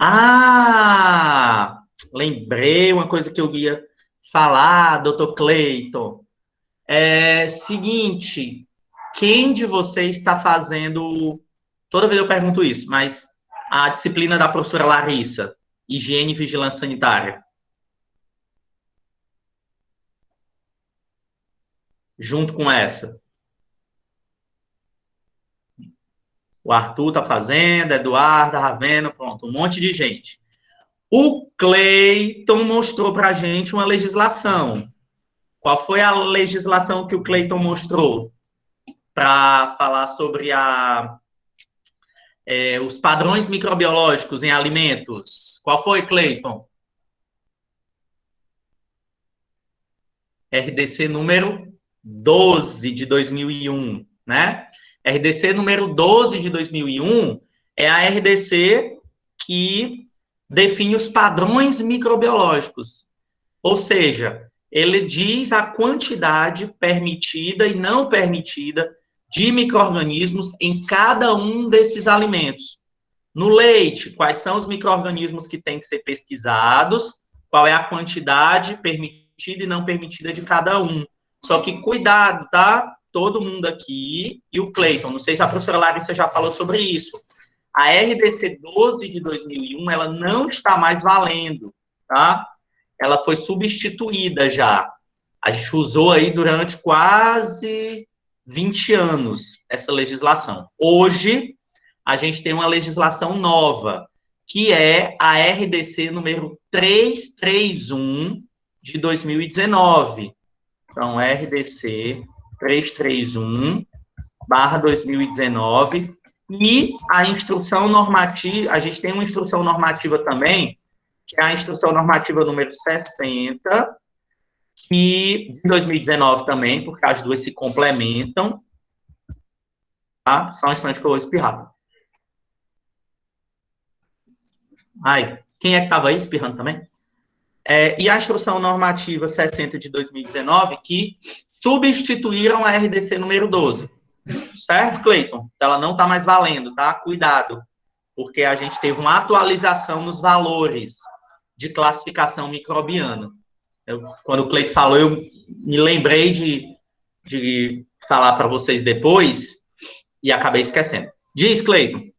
Ah! Lembrei uma coisa que eu ia falar, doutor Cleiton. É seguinte, quem de vocês está fazendo... Toda vez eu pergunto isso, mas a disciplina da professora Larissa, Higiene e Vigilância Sanitária. Junto com essa. O Arthur está fazendo, Eduardo, Ravena, pronto, um monte de gente. O Cleiton mostrou para a gente uma legislação. Qual foi a legislação que o Cleiton mostrou? Para falar sobre os padrões microbiológicos em alimentos. Qual foi, Cleiton? RDC número 12 de 2001, né? RDC número 12 de 2001 é a RDC que define os padrões microbiológicos. Ou seja, ele diz a quantidade permitida e não permitida de micro-organismos em cada um desses alimentos. No leite, quais são os micro-organismos que têm que ser pesquisados, qual é a quantidade permitida e não permitida de cada um. Só que cuidado, tá? Todo mundo aqui e o Cleiton, não sei se a professora Larissa já falou sobre isso. A RDC 12 de 2001, ela não está mais valendo, tá? Ela foi substituída já. A gente usou aí durante quase 20 anos essa legislação. Hoje, a gente tem uma legislação nova, que é a RDC número 331 de 2019. Então, RDC 331/2019. E a instrução normativa, a gente tem uma instrução normativa também, que é a instrução normativa número 60, que em 2019 também, porque as duas se complementam. Tá? Só um instante que eu vou espirrar. Ai, quem é que estava aí espirrando também? E a instrução normativa 60 de 2019, que substituíram a RDC número 12. Certo, Cleiton? Ela não está mais valendo, tá? Cuidado, porque a gente teve uma atualização nos valores de classificação microbiana. Quando o Cleiton falou, eu me lembrei de falar para vocês depois e acabei esquecendo. Diz, Cleiton.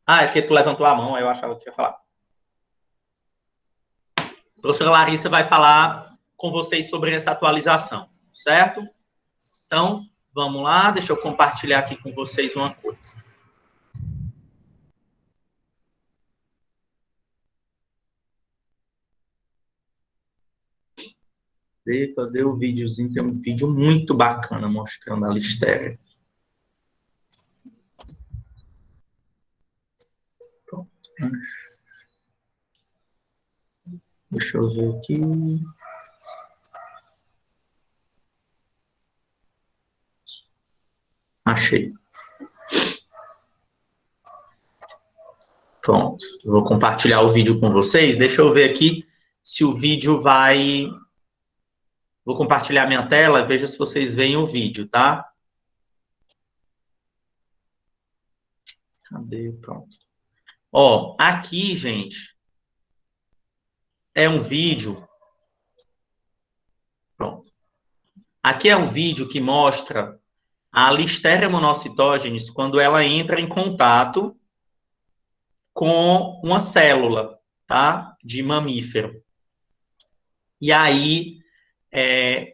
Ah, é porque tu levantou a mão, aí eu achava que ia falar. A professora Larissa vai falar com vocês sobre essa atualização, certo? Então, vamos lá, deixa eu compartilhar aqui com vocês uma coisa. Cadê o videozinho? Tem um vídeo muito bacana mostrando a Listeria. Deixa eu ver aqui. Achei. Pronto. Eu vou compartilhar o vídeo com vocês. Deixa eu ver aqui se o vídeo vai... Vou compartilhar minha tela, veja se vocês veem o vídeo, tá? Cadê? Pronto. Ó, aqui, gente, é um vídeo... Pronto. Aqui é um vídeo que mostra a Listeria monocytogenes quando ela entra em contato com uma célula, tá? De mamífero. E aí,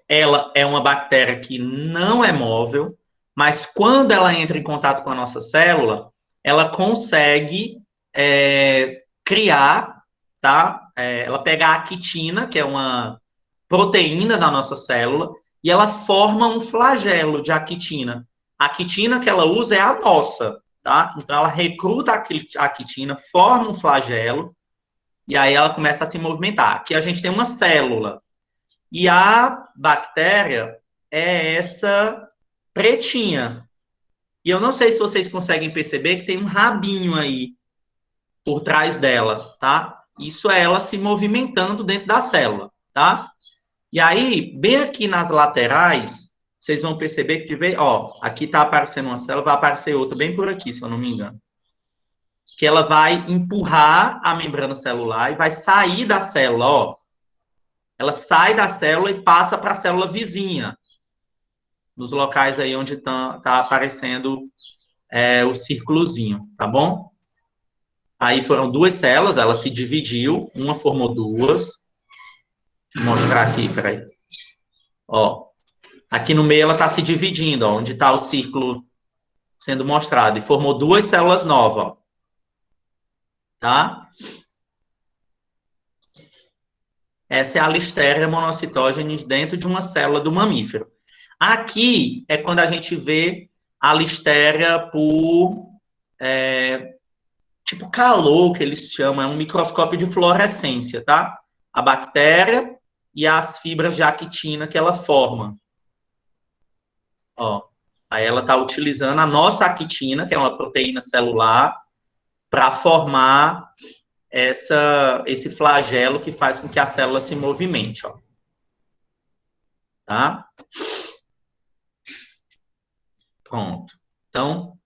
ela é uma bactéria que não é móvel, mas quando ela entra em contato com a nossa célula, ela consegue criar tá? Ela pega a actina, que é uma proteína da nossa célula, e ela forma um flagelo de actina. A actina que ela usa é a nossa, tá? Então ela recruta a actina, forma um flagelo, e aí ela começa a se movimentar. Aqui a gente tem uma célula. E a bactéria é essa pretinha. E eu não sei se vocês conseguem perceber que tem um rabinho aí por trás dela, tá? Isso é ela se movimentando dentro da célula, tá? E aí, bem aqui nas laterais, vocês vão perceber que de vez, ó, aqui tá aparecendo uma célula, vai aparecer outra bem por aqui, se eu não me engano. Que ela vai empurrar a membrana celular e vai sair da célula, ó. Ela sai da célula e passa para a célula vizinha, nos locais aí onde tá aparecendo o círculozinho, tá bom? Aí foram duas células, ela se dividiu, uma formou duas. Vou mostrar aqui, peraí. Ó, aqui no meio ela está se dividindo, ó, onde está o círculo sendo mostrado, e formou duas células novas, ó. Tá? Essa é a Listeria monocytogenes dentro de uma célula do mamífero. Aqui é quando a gente vê a Listeria por tipo calor, que eles chamam, é um microscópio de fluorescência, tá? A bactéria e as fibras de actina que ela forma. Ó, aí ela está utilizando a nossa actina, que é uma proteína celular, para formar esse flagelo que faz com que a célula se movimente, ó. Tá? Pronto. Então,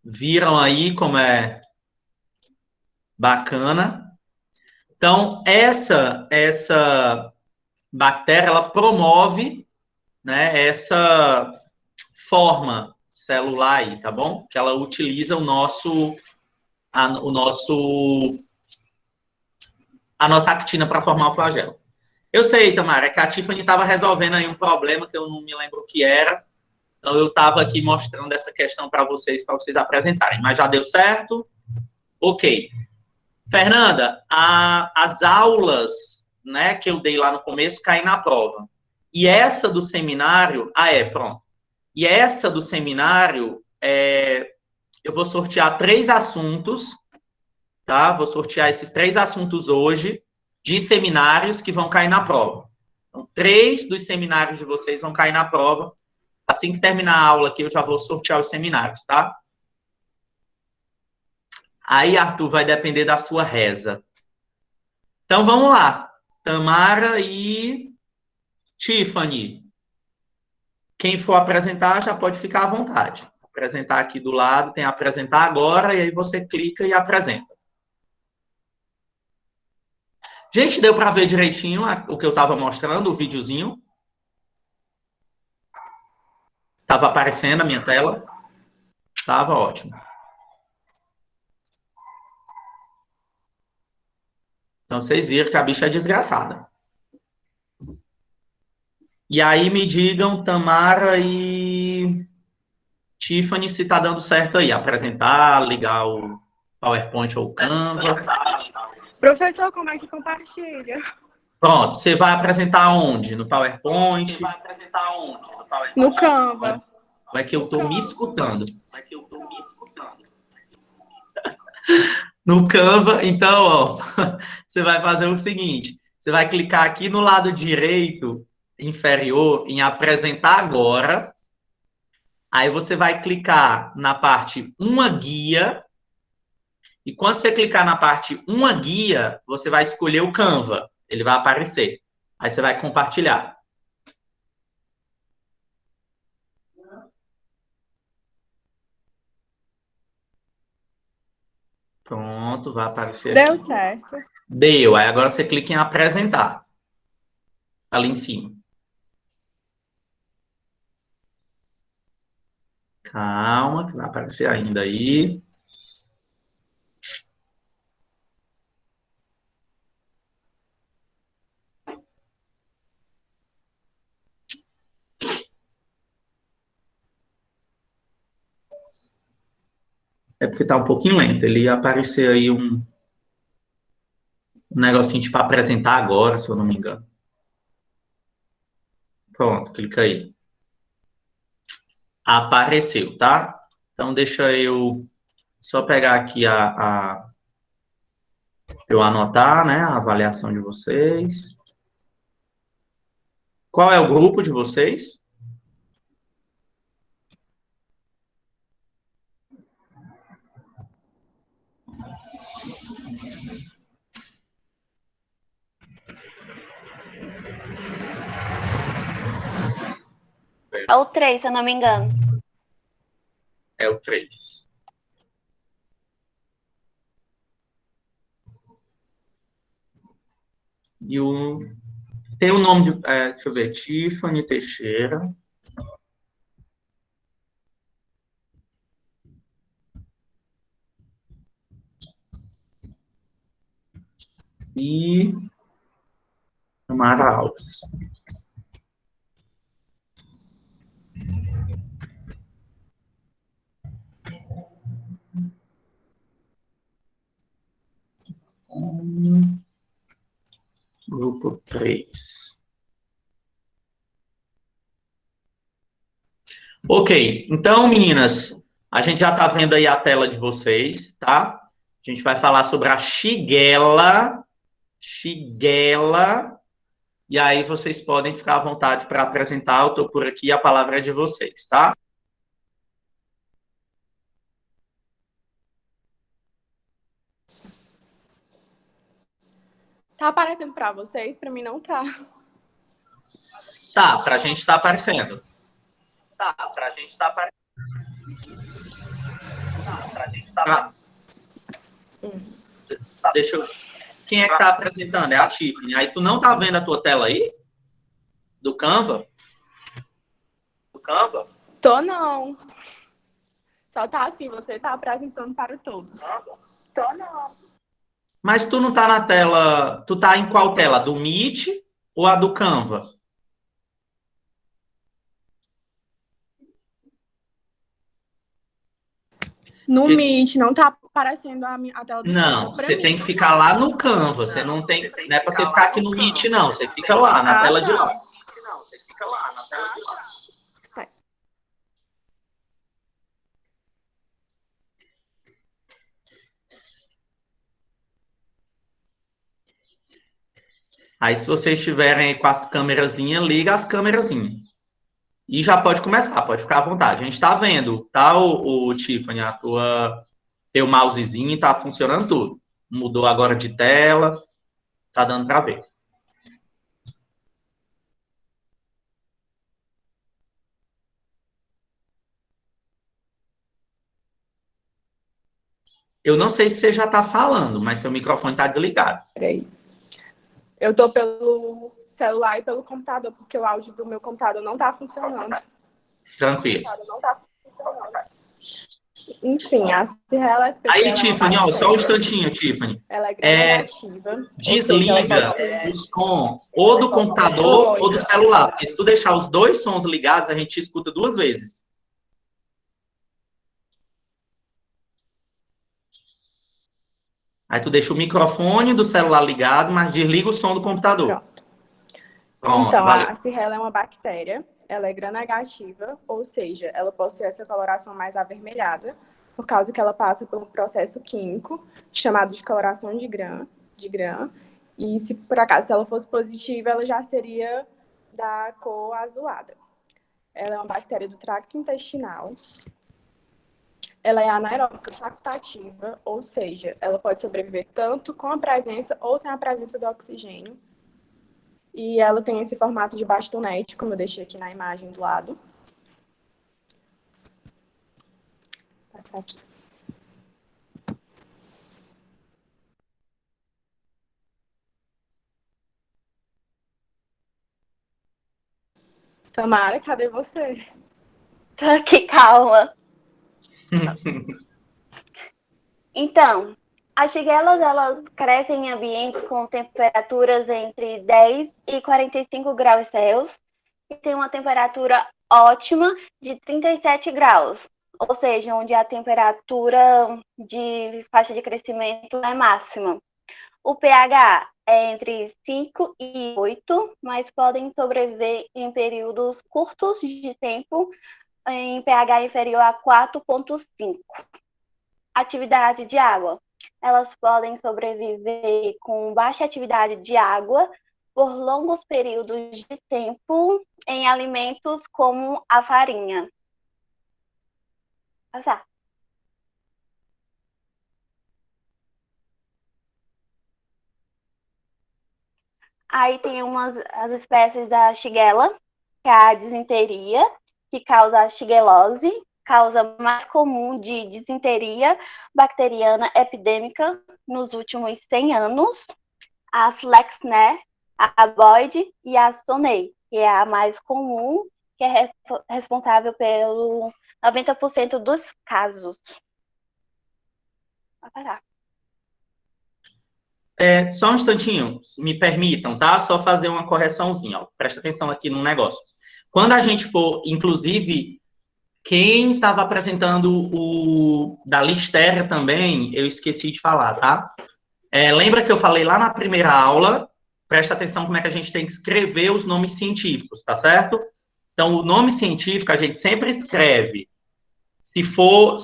viram aí como é bacana. Então, essa bactéria, ela promove, né, essa forma celular aí, tá bom? Que ela utiliza a nossa actina para formar o flagelo. Eu sei, Tamara, é que a Tiffany estava resolvendo aí um problema que eu não me lembro o que era. Então, eu estava aqui mostrando essa questão para vocês apresentarem. Mas já deu certo? Ok. Fernanda, as aulas, né, que eu dei lá no começo caem na prova. E essa do seminário... pronto. E essa do seminário, eu vou sortear 3 assuntos, tá? Vou sortear esses 3 assuntos hoje, de seminários que vão cair na prova. Então, 3 dos seminários de vocês vão cair na prova. Assim que terminar a aula aqui, eu já vou sortear os seminários, tá? Aí, Arthur, vai depender da sua reza. Então, vamos lá. Tamara e Tiffany. Quem for apresentar, já pode ficar à vontade. Apresentar aqui do lado, tem apresentar agora, e aí você clica e apresenta. Gente, deu para ver direitinho o que eu estava mostrando, o videozinho? Estava aparecendo a minha tela? Estava ótimo. Então, vocês viram que a bicha é desgraçada. E aí, me digam, Tamara e Tiffany, se está dando certo aí. Apresentar, ligar o PowerPoint ou o Canva. Professor, como é que compartilha? Pronto, você vai apresentar onde? No PowerPoint? No Canva. Como é que eu estou me escutando? No Canva, então, ó, você vai fazer o seguinte, você vai clicar aqui no lado direito inferior em apresentar agora, aí você vai clicar na parte uma guia, e quando você clicar na parte uma guia, você vai escolher o Canva, ele vai aparecer, aí você vai compartilhar. Pronto, vai aparecer aqui. Deu certo. Deu, aí agora você clica em apresentar, ali em cima. Calma, que vai aparecer ainda aí. É porque está um pouquinho lento. Ele ia aparecer aí um negocinho tipo apresentar agora, se eu não me engano. Pronto, clica aí. Apareceu, tá? Então, deixa eu só pegar aqui eu anotar, né, a avaliação de vocês. Qual é o grupo de vocês? É o 3, se eu não me engano. É o 3. E tem o nome de... deixa eu ver. Tiffany Teixeira. E Tamara Alves. Grupo 3. Ok, então, meninas, a gente já está vendo aí a tela de vocês, tá? A gente vai falar sobre a Shigella. E aí vocês podem ficar à vontade para apresentar. Eu estou por aqui, a palavra é de vocês, tá? Tá aparecendo pra vocês? Pra mim não tá. Tá, pra gente tá aparecendo. Deixa eu... Quem é que tá apresentando? É a Tiffany. Aí tu não tá vendo a tua tela aí? Do Canva? Tô não. Só tá assim, você tá apresentando para todos. Tô não. Mas tu não tá na tela... Tu tá em qual tela? Do Meet ou a do Canva? No Meet, não tá aparecendo a tela do Não, Canva pra você mim. tem que ficar lá no Canva. Você não tem... Não é pra você ficar aqui no Meet, não. Você fica lá, na tela de lá. Certo. Aí, se vocês estiverem aí com as câmerazinhas, liga as câmerazinhas. E já pode começar, pode ficar à vontade. A gente tá vendo, tá, o Tiffany? Teu mousezinho tá funcionando tudo. Mudou agora de tela, tá dando para ver. Eu não sei se você já tá falando, mas seu microfone tá desligado. Peraí. Eu tô pelo celular e pelo computador, porque o áudio do meu computador não tá funcionando. Tranquilo. Enfim, a Cirrela Aí, Tiffany, ó, só um instantinho, Tiffany. Ela é gram-negativa. Desliga o som ou do computador ou do celular, porque se tu deixar os dois sons ligados, a gente escuta duas vezes. Aí tu deixa o microfone do celular ligado, mas desliga o som do computador. Pronto, então, valeu. a Shigella é uma bactéria, ela é gram-negativa, ou seja, ela possui essa coloração mais avermelhada, por causa que ela passa por um processo químico chamado de coloração de Gram, e se por acaso se ela fosse positiva, ela já seria da cor azulada. Ela é uma bactéria do tracto intestinal. Ela é anaeróbica facultativa, ou seja, ela pode sobreviver tanto com a presença ou sem a presença do oxigênio. E ela tem esse formato de bastonete, como eu deixei aqui na imagem do lado. Vou passar aqui. Tamara, cadê você? Tô aqui, calma. Então, as shiguelas, elas crescem em ambientes com temperaturas entre 10 e 45 graus Celsius e tem uma temperatura ótima de 37 graus, ou seja, onde a temperatura de faixa de crescimento é máxima. O pH entre 5 e 8, mas podem sobreviver em períodos curtos de tempo em pH inferior a 4,5. Atividade de água. Elas podem sobreviver com baixa atividade de água por longos períodos de tempo em alimentos como a farinha. Passar. Aí tem as espécies da Shigella, que é a disenteria, que causa a shigelose, causa mais comum de disenteria bacteriana epidêmica nos últimos 100 anos, a Flexner, a Boyd e a Sonei, que é a mais comum, que é responsável pelo 90% dos casos. Vai parar. Só um instantinho, me permitam, tá? Só fazer uma correçãozinha, ó. Presta atenção aqui no negócio. Quando a gente for, inclusive, quem estava apresentando o da Listeria também, eu esqueci de falar, tá? Lembra que eu falei lá na primeira aula? Presta atenção como é que a gente tem que escrever os nomes científicos, tá certo? Então, o nome científico a gente sempre escreve, se for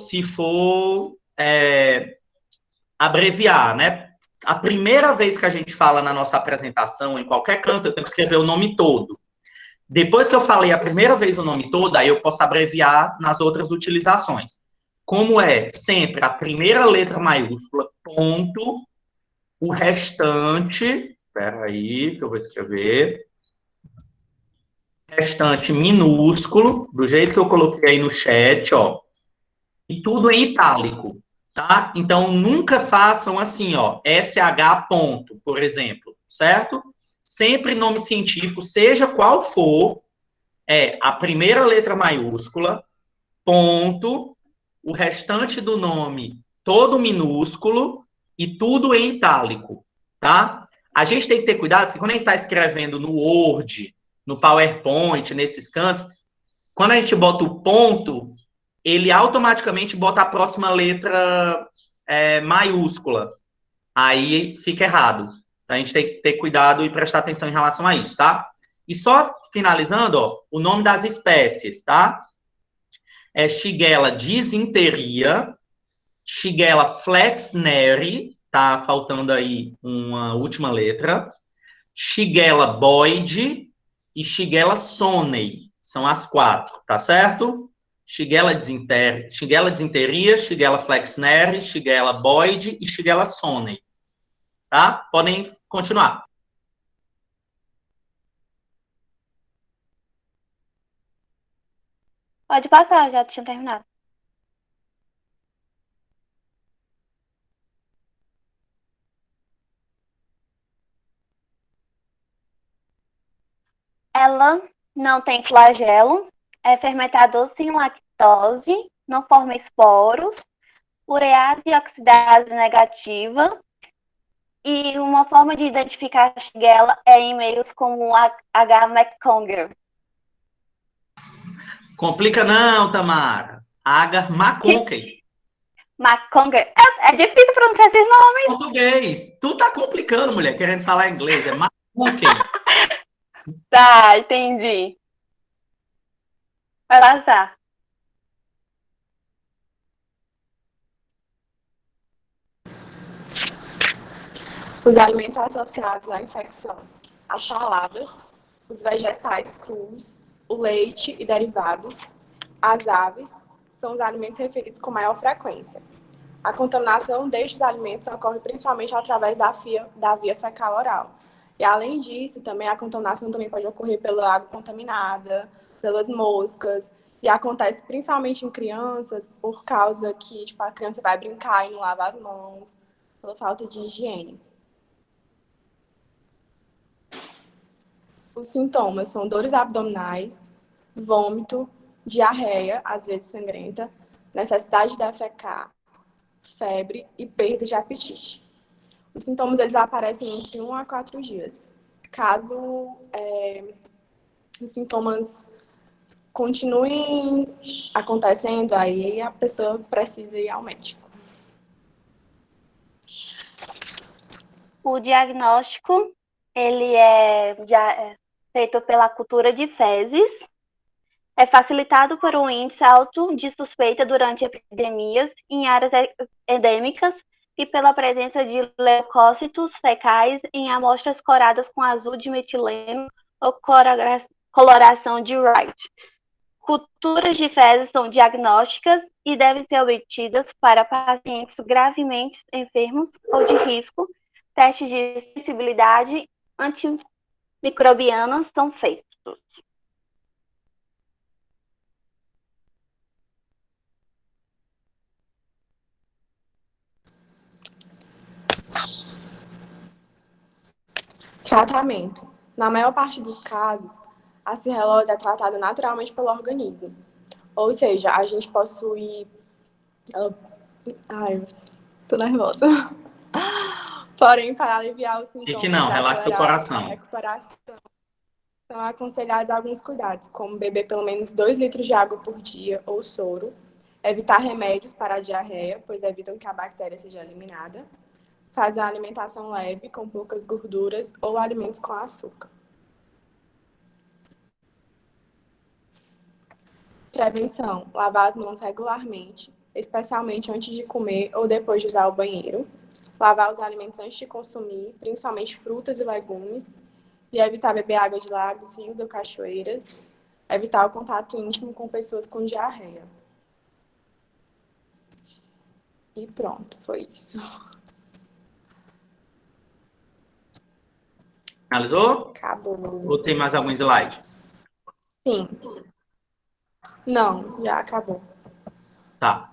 abreviar, né? A primeira vez que a gente fala na nossa apresentação, em qualquer canto, eu tenho que escrever o nome todo. Depois que eu falei a primeira vez o nome todo, aí eu posso abreviar nas outras utilizações. Como é sempre a primeira letra maiúscula, ponto, o restante, espera aí que eu vou escrever, restante minúsculo, do jeito que eu coloquei aí no chat, ó, e tudo em itálico. Tá? Então, nunca façam assim, ó, SH ponto, por exemplo, certo? Sempre nome científico, seja qual for, a primeira letra maiúscula, ponto, o restante do nome todo minúsculo e tudo em itálico, tá? A gente tem que ter cuidado, porque quando a gente está escrevendo no Word, no PowerPoint, nesses cantos, quando a gente bota o ponto, ele automaticamente bota a próxima letra maiúscula. Aí fica errado. Então, a gente tem que ter cuidado e prestar atenção em relação a isso, tá? E só finalizando, ó, o nome das espécies, tá? Shigella disenteria, Shigella flexneri, tá faltando aí uma última letra, Shigella boyd e Shigella sonei. São as 4, tá certo? Shigella disenteria, Shigella flexneri, Shigella boyd e Shigella sonei. Tá? Podem continuar. Pode passar, já tinha terminado. Ela não tem flagelo, é fermentador sem lactose, não forma esporos, urease e oxidase negativa, e uma forma de identificar a Shigella é em meios como H. McConger. Complica não, Tamara. Agar McConkey. McConger. É difícil pronunciar esses nomes. Português. Tu tá complicando, mulher, querendo falar inglês. É McConkey. Tá, entendi. Vai lá, tá. Os alimentos associados à infecção: as saladas, os vegetais crus, o leite e derivados, as aves, são os alimentos referidos com maior frequência. A contaminação destes alimentos ocorre principalmente através da via fecal oral. E, além disso, também a contaminação também pode ocorrer pela água contaminada, pelas moscas, e acontece principalmente em crianças por causa que a criança vai brincar e não lava as mãos, pela falta de higiene. Os sintomas são dores abdominais, vômito, diarreia, às vezes sangrenta, necessidade de defecar, febre e perda de apetite. Os sintomas eles aparecem entre 1 a 4 dias. Caso os sintomas continuem acontecendo, aí a pessoa precisa ir ao médico. O diagnóstico, ele é feito pela cultura de fezes, é facilitado por um índice alto de suspeita durante epidemias em áreas endêmicas e pela presença de leucócitos fecais em amostras coradas com azul de metileno ou coloração de Wright. Culturas de fezes são diagnósticas e devem ser obtidas para pacientes gravemente enfermos ou de risco. Testes de sensibilidade antimicrobiana são feitos. Tratamento. Na maior parte dos casos, a cirrose é tratada naturalmente pelo organismo. Ou seja, a gente possui... Ai, tô nervosa. Porém, para aliviar os sintomas Fique não, e relaxe seu acelerar a coração. recuperação, são aconselhados alguns cuidados, como beber pelo menos 2 litros de água por dia ou soro, evitar remédios para a diarreia, pois evitam que a bactéria seja eliminada, fazer uma alimentação leve, com poucas gorduras ou alimentos com açúcar. Prevenção: lavar as mãos regularmente, especialmente antes de comer ou depois de usar o banheiro. Lavar os alimentos antes de consumir, principalmente frutas e legumes. E evitar beber água de lagos, rios ou cachoeiras. Evitar o contato íntimo com pessoas com diarreia. E pronto, foi isso. Finalizou? Acabou. Ou tem mais algum slide? Sim. Não, já acabou. Tá.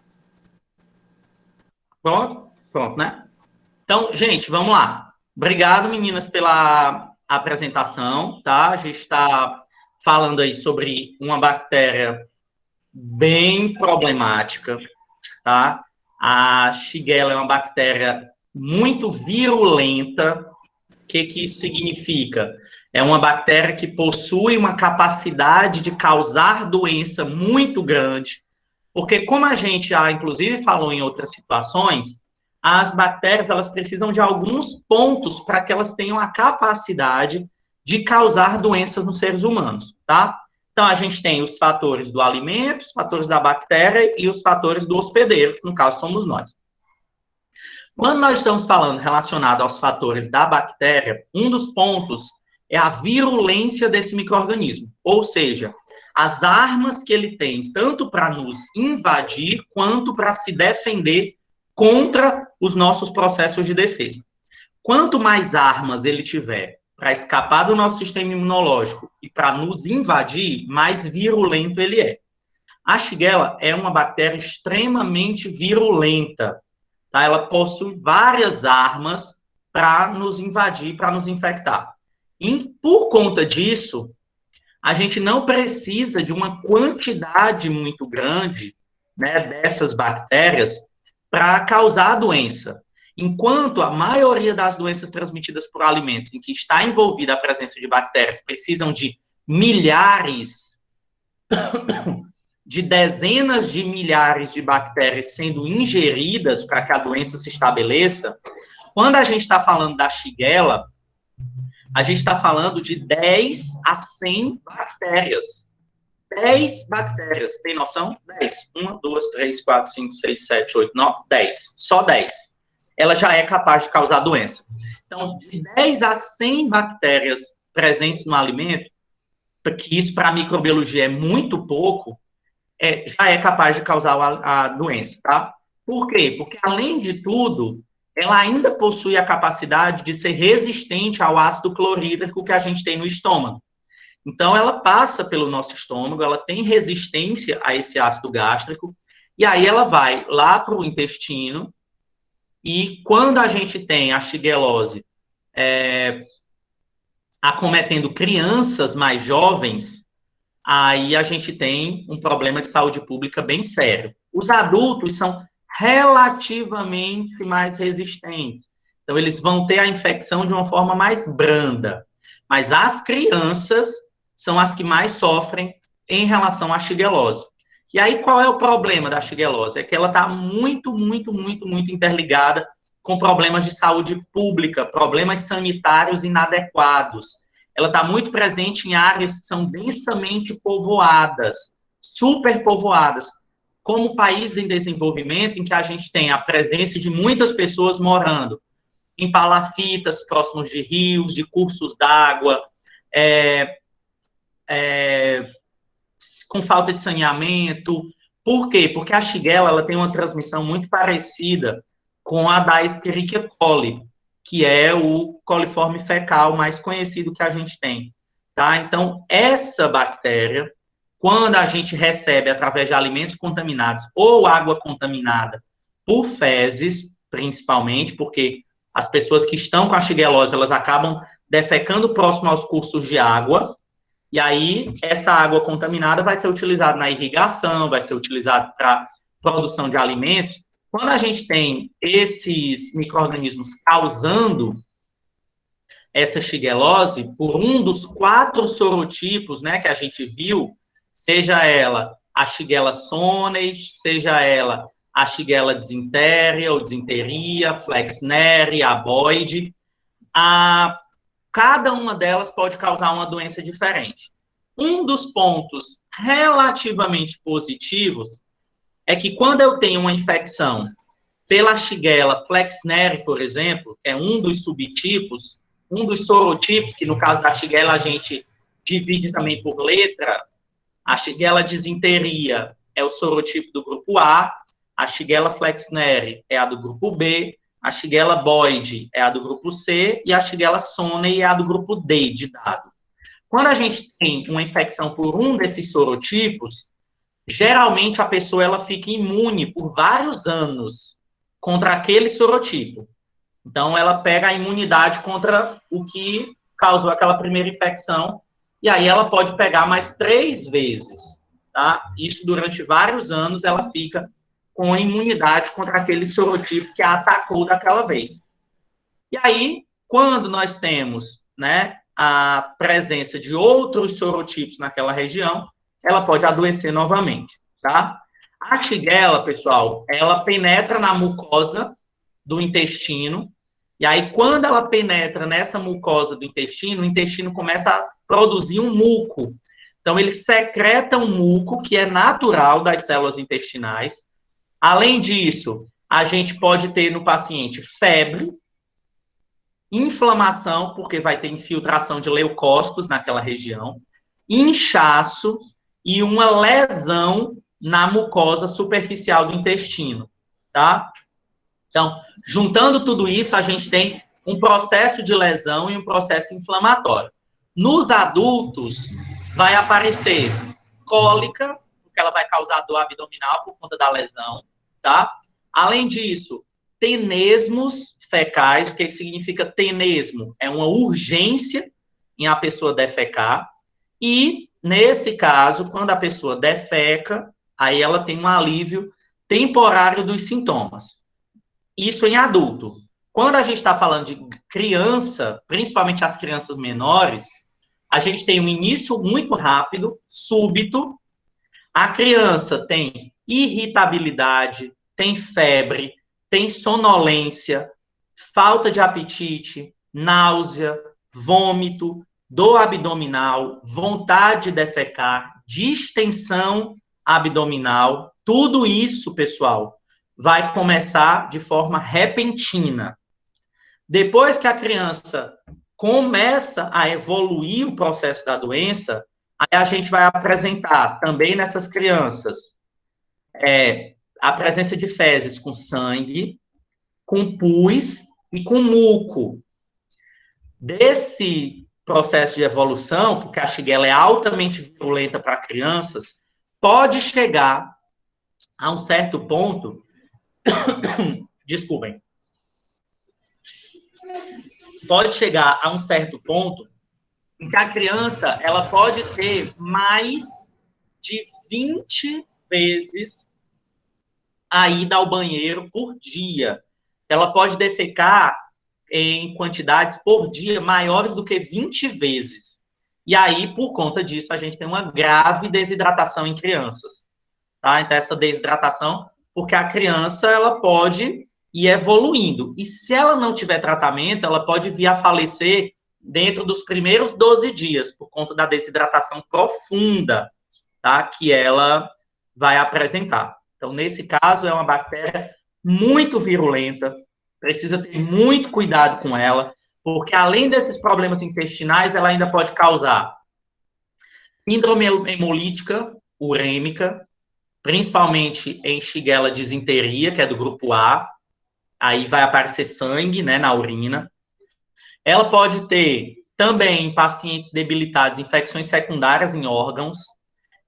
Pronto? Pronto, né? Então, gente, vamos lá. Obrigado, meninas, pela apresentação, tá? A gente está falando aí sobre uma bactéria bem problemática, tá? A Shigella é uma bactéria muito virulenta. O que isso significa? É uma bactéria que possui uma capacidade de causar doença muito grande, porque como a gente já, inclusive, falou em outras situações, as bactérias, elas precisam de alguns pontos para que elas tenham a capacidade de causar doenças nos seres humanos, tá? Então, a gente tem os fatores do alimento, os fatores da bactéria e os fatores do hospedeiro, que no caso somos nós. Quando nós estamos falando relacionado aos fatores da bactéria, um dos pontos é a virulência desse micro-organismo, ou seja, as armas que ele tem, tanto para nos invadir, quanto para se defender contra os nossos processos de defesa. Quanto mais armas ele tiver para escapar do nosso sistema imunológico e para nos invadir, mais virulento ele é. A Shigella é uma bactéria extremamente virulenta. Tá? Ela possui várias armas para nos invadir, para nos infectar. E, por conta disso, a gente não precisa de uma quantidade muito grande, né, dessas bactérias para causar a doença. Enquanto a maioria das doenças transmitidas por alimentos em que está envolvida a presença de bactérias precisam de milhares, de dezenas de milhares de bactérias sendo ingeridas para que a doença se estabeleça, quando a gente está falando da Shigella, a gente está falando de 10 a 100 bactérias. 10 bactérias, tem noção? 10. 1, 2, 3, 4, 5, 6, 7, 8, 9, 10. Só 10. Ela já é capaz de causar doença. Então, de 10 a 100 bactérias presentes no alimento, que isso para a microbiologia é muito pouco, já é capaz de causar a doença, tá? Por quê? Porque, além de tudo, ela ainda possui a capacidade de ser resistente ao ácido clorídrico que a gente tem no estômago. Então, ela passa pelo nosso estômago, ela tem resistência a esse ácido gástrico, e aí ela vai lá para o intestino, e quando a gente tem a shigellose acometendo crianças mais jovens, aí a gente tem um problema de saúde pública bem sério. Os adultos são relativamente mais resistentes. Então, eles vão ter a infecção de uma forma mais branda. Mas as crianças são as que mais sofrem em relação à shigellose. E aí, qual é o problema da shigellose? É que ela está muito interligada com problemas de saúde pública, problemas sanitários inadequados. Ela está muito presente em áreas que são densamente povoadas, superpovoadas, como países em desenvolvimento, em que a gente tem a presença de muitas pessoas morando em palafitas, próximos de rios, de cursos d'água, com falta de saneamento. Por quê? Porque a Shigella ela tem uma transmissão muito parecida com a da Escherichia coli, que é o coliforme fecal mais conhecido que a gente tem. Tá? Então, essa bactéria, quando a gente recebe através de alimentos contaminados ou água contaminada por fezes, principalmente, porque as pessoas que estão com a Shigellose, elas acabam defecando próximo aos cursos de água, e aí essa água contaminada vai ser utilizada na irrigação, vai ser utilizada para produção de alimentos. Quando a gente tem esses micro-organismos causando essa Shigellose, por um dos 4 sorotipos, né, que a gente viu, seja ela a Shigella sonens, seja ela a Shigella dysenteria ou disenteria, flexneri, aboide, cada uma delas pode causar uma doença diferente. Um dos pontos relativamente positivos é que quando eu tenho uma infecção pela Shigella flexneri, por exemplo, que é um dos subtipos, um dos sorotipos, que no caso da Shigella a gente divide também por letra, a Shigella dysenteria é o sorotipo do grupo A, a Shigella flexneri é a do grupo B, a Shigella boide é a do grupo C e a Shigella sonei é a do grupo D de dado. Quando a gente tem uma infecção por um desses sorotipos, geralmente a pessoa ela fica imune por vários anos contra aquele sorotipo. Então, ela pega a imunidade contra o que causou aquela primeira infecção, e aí ela pode pegar mais 3 vezes, tá? Isso durante vários anos ela fica com a imunidade contra aquele sorotipo que a atacou daquela vez. E aí, quando nós temos, né, a presença de outros sorotipos naquela região, ela pode adoecer novamente, tá? A Shigella, pessoal, ela penetra na mucosa do intestino, e aí quando ela penetra nessa mucosa do intestino, o intestino começa a produzir um muco. Então, ele secreta um muco que é natural das células intestinais. Além disso, a gente pode ter no paciente febre, inflamação, porque vai ter infiltração de leucócitos naquela região, inchaço e uma lesão na mucosa superficial do intestino, tá? Então, juntando tudo isso, a gente tem um processo de lesão e um processo inflamatório. Nos adultos, vai aparecer cólica, porque ela vai causar dor abdominal por conta da lesão, tá? Além disso, tenesmos fecais. O que significa tenesmo? É uma urgência em a pessoa defecar. E, nesse caso, quando a pessoa defeca, aí ela tem um alívio temporário dos sintomas. Isso em adulto. Quando a gente está falando de criança, principalmente as crianças menores, a gente tem um início muito rápido, súbito. A criança tem irritabilidade, tem febre, tem sonolência, falta de apetite, náusea, vômito, dor abdominal, vontade de defecar, distensão abdominal. Tudo isso, pessoal, vai começar de forma repentina. Depois que a criança começa a evoluir o processo da doença, aí a gente vai apresentar também nessas crianças a presença de fezes com sangue, com pus e com muco. Desse processo de evolução, porque a Shigella é altamente virulenta para crianças, pode chegar a um certo ponto, desculpem, pode chegar a um certo ponto em que a criança ela pode ter mais de 20 vezes a ida ao banheiro por dia. Ela pode defecar em quantidades por dia maiores do que 20 vezes. E aí, por conta disso, a gente tem uma grave desidratação em crianças. Tá? Então, essa desidratação, porque a criança ela pode e evoluindo. E se ela não tiver tratamento, ela pode vir a falecer dentro dos primeiros 12 dias, por conta da desidratação profunda, tá? Que ela vai apresentar. Então, nesse caso, é uma bactéria muito virulenta, precisa ter muito cuidado com ela, porque além desses problemas intestinais, ela ainda pode causar síndrome hemolítica urêmica, principalmente em Shigella disenteria, que é do grupo A, aí vai aparecer sangue, né, na urina. Ela pode ter também em pacientes debilitados infecções secundárias em órgãos.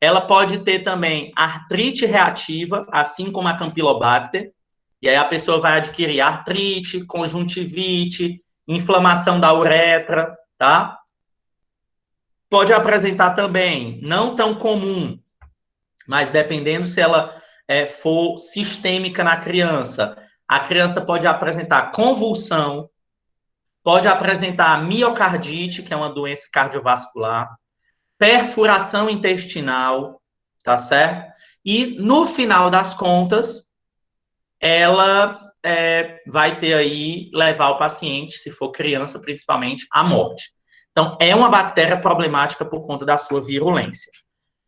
Ela pode ter também artrite reativa, assim como a Campylobacter, e aí a pessoa vai adquirir artrite, conjuntivite, inflamação da uretra, tá? Pode apresentar também, não tão comum, mas dependendo se ela for sistêmica na criança, a criança pode apresentar convulsão, pode apresentar miocardite, que é uma doença cardiovascular, perfuração intestinal, tá certo? E no final das contas, ela vai ter aí, levar o paciente, se for criança principalmente, à morte. Então, é uma bactéria problemática por conta da sua virulência.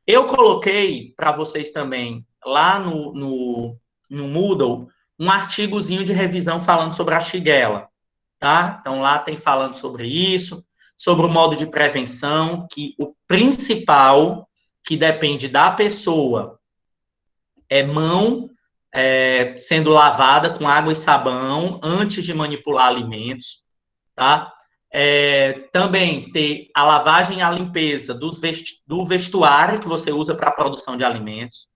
Eu coloquei para vocês também, lá no Moodle, um artigozinho de revisão falando sobre a Shigella, tá? Então, lá tem falando sobre isso, sobre o modo de prevenção, que o principal, que depende da pessoa, é mão sendo lavada com água e sabão antes de manipular alimentos, tá? Também ter a lavagem e a limpeza do vestuário que você usa para a produção de alimentos,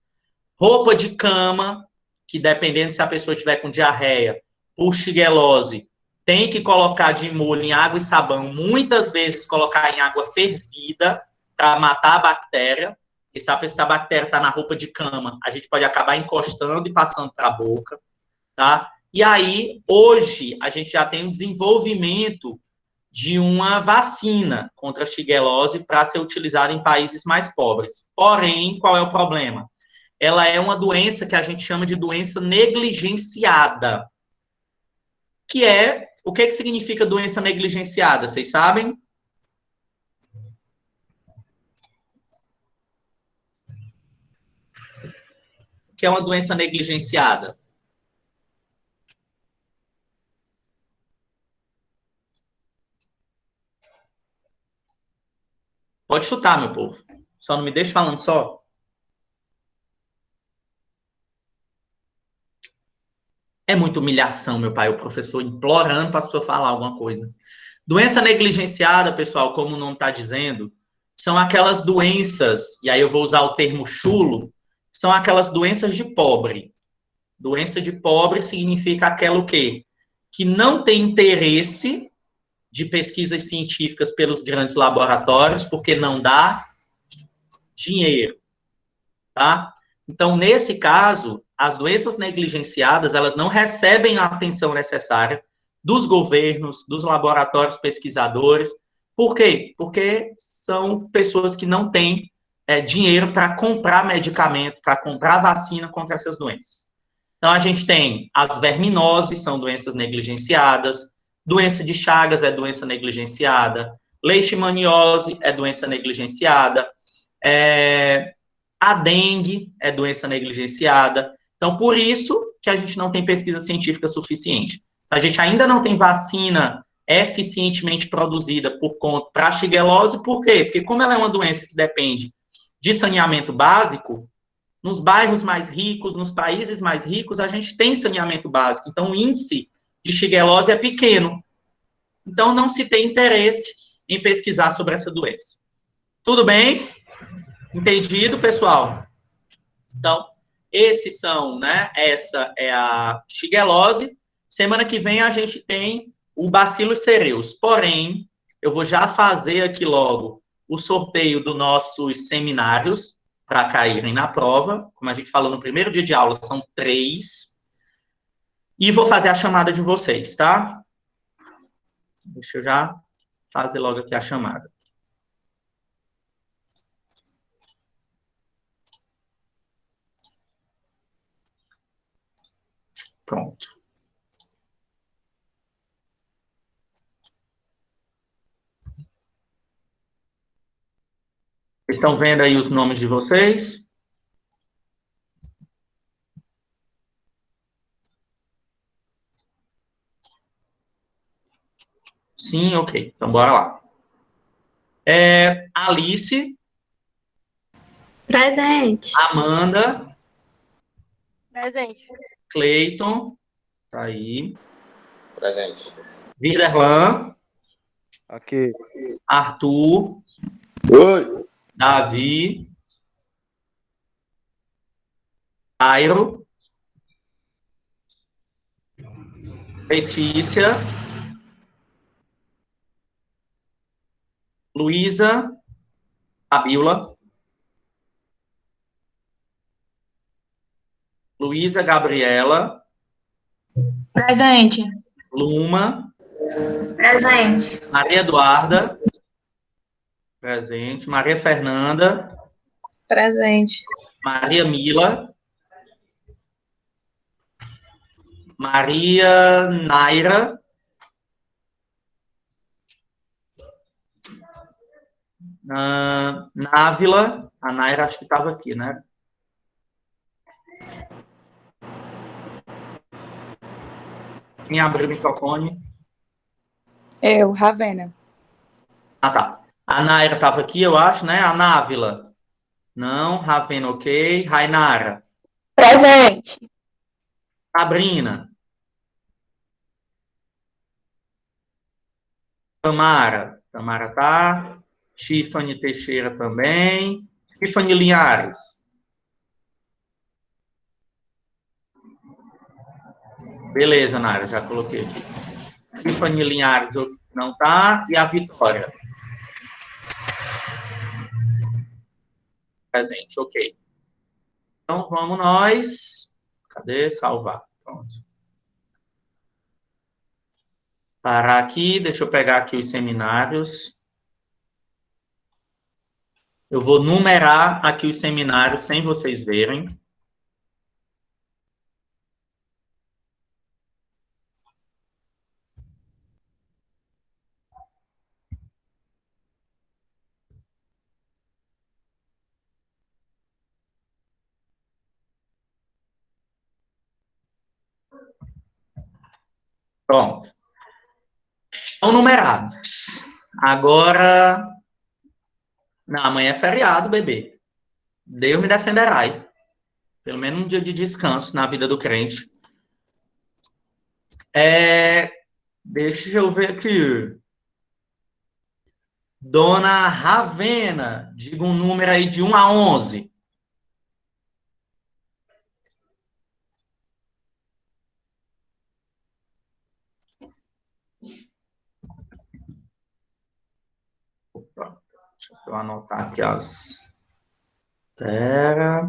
roupa de cama, que dependendo se a pessoa tiver com diarreia ou xiguelose, tem que colocar de molho em água e sabão, muitas vezes colocar em água fervida para matar a bactéria, e se a bactéria está na roupa de cama, a gente pode acabar encostando e passando para a boca, tá? E aí, hoje, a gente já tem um desenvolvimento de uma vacina contra a xiguelose para ser utilizada em países mais pobres. Porém, qual é o problema? Ela é uma doença que a gente chama de doença negligenciada. O que significa doença negligenciada? Vocês sabem? O que é uma doença negligenciada? Pode chutar, meu povo. Só não me deixe falando só. É muita humilhação, meu pai, o professor implorando para a pessoa falar alguma coisa. Doença negligenciada, pessoal, como o nome está dizendo, são aquelas doenças, e aí eu vou usar o termo chulo, são aquelas doenças de pobre. Doença de pobre significa aquela o quê? Que não tem interesse de pesquisas científicas pelos grandes laboratórios, porque não dá dinheiro, tá? Então, nesse caso, as doenças negligenciadas, elas não recebem a atenção necessária dos governos, dos laboratórios pesquisadores. Por quê? Porque são pessoas que não têm dinheiro para comprar medicamento, para comprar vacina contra essas doenças. Então, a gente tem as verminoses, são doenças negligenciadas, doença de Chagas é doença negligenciada, leishmaniose é doença negligenciada, a dengue é doença negligenciada. Então, por isso que a gente não tem pesquisa científica suficiente. A gente ainda não tem vacina eficientemente produzida para a xiguelose, por quê? Porque como ela é uma doença que depende de saneamento básico, nos bairros mais ricos, nos países mais ricos, a gente tem saneamento básico. Então, o índice de xiguelose é pequeno. Então, não se tem interesse em pesquisar sobre essa doença. Tudo bem? Entendido, pessoal? Então, esses são, né? Essa é a xiguelose. Semana que vem a gente tem o Bacillus cereus. Porém, eu vou já fazer aqui logo o sorteio dos nossos seminários para caírem na prova. Como a gente falou no primeiro dia de aula, são 3. E vou fazer a chamada de vocês, tá? Deixa eu já fazer logo aqui a chamada. Pronto. Vocês estão vendo aí os nomes de vocês? Sim, ok. Então, bora lá. Alice, Presente. Amanda, Presente. Cleiton, tá aí. Presente. Viderlan, Aqui. Arthur, Oi. Davi, Cairo, Letícia, Luísa, Fabiola, Luísa Gabriela, Presente. Luma, Presente. Maria Eduarda, presente, Maria Fernanda, Presente. Maria Mila, Maria Naira, Návila, a Naira acho que estava aqui, né? Quem abriu o microfone? Eu, Ravena. Ah, tá. A Naira estava aqui, eu acho, né? A Návila. Não, Ravena, ok. Rainara. Presente. Sabrina. Tamara. Tamara tá. Tiffany Teixeira também. Tiffany Linhares. Beleza, Naira, já coloquei aqui. Tiffany Linhares não tá. E a Vitória. Presente, ok. Então, vamos nós. Cadê? Salvar. Pronto. Parar aqui, deixa eu pegar aqui os seminários. Eu vou numerar aqui os seminários sem vocês verem. Pronto. Estão numerados. Agora... Não, amanhã é feriado, bebê. Deus me defenderá. Pelo menos um dia de descanso na vida do crente. Deixa eu ver aqui. Dona Ravena, diga um número aí de 1 a 11. Opa, deixa eu anotar aqui as... Espera.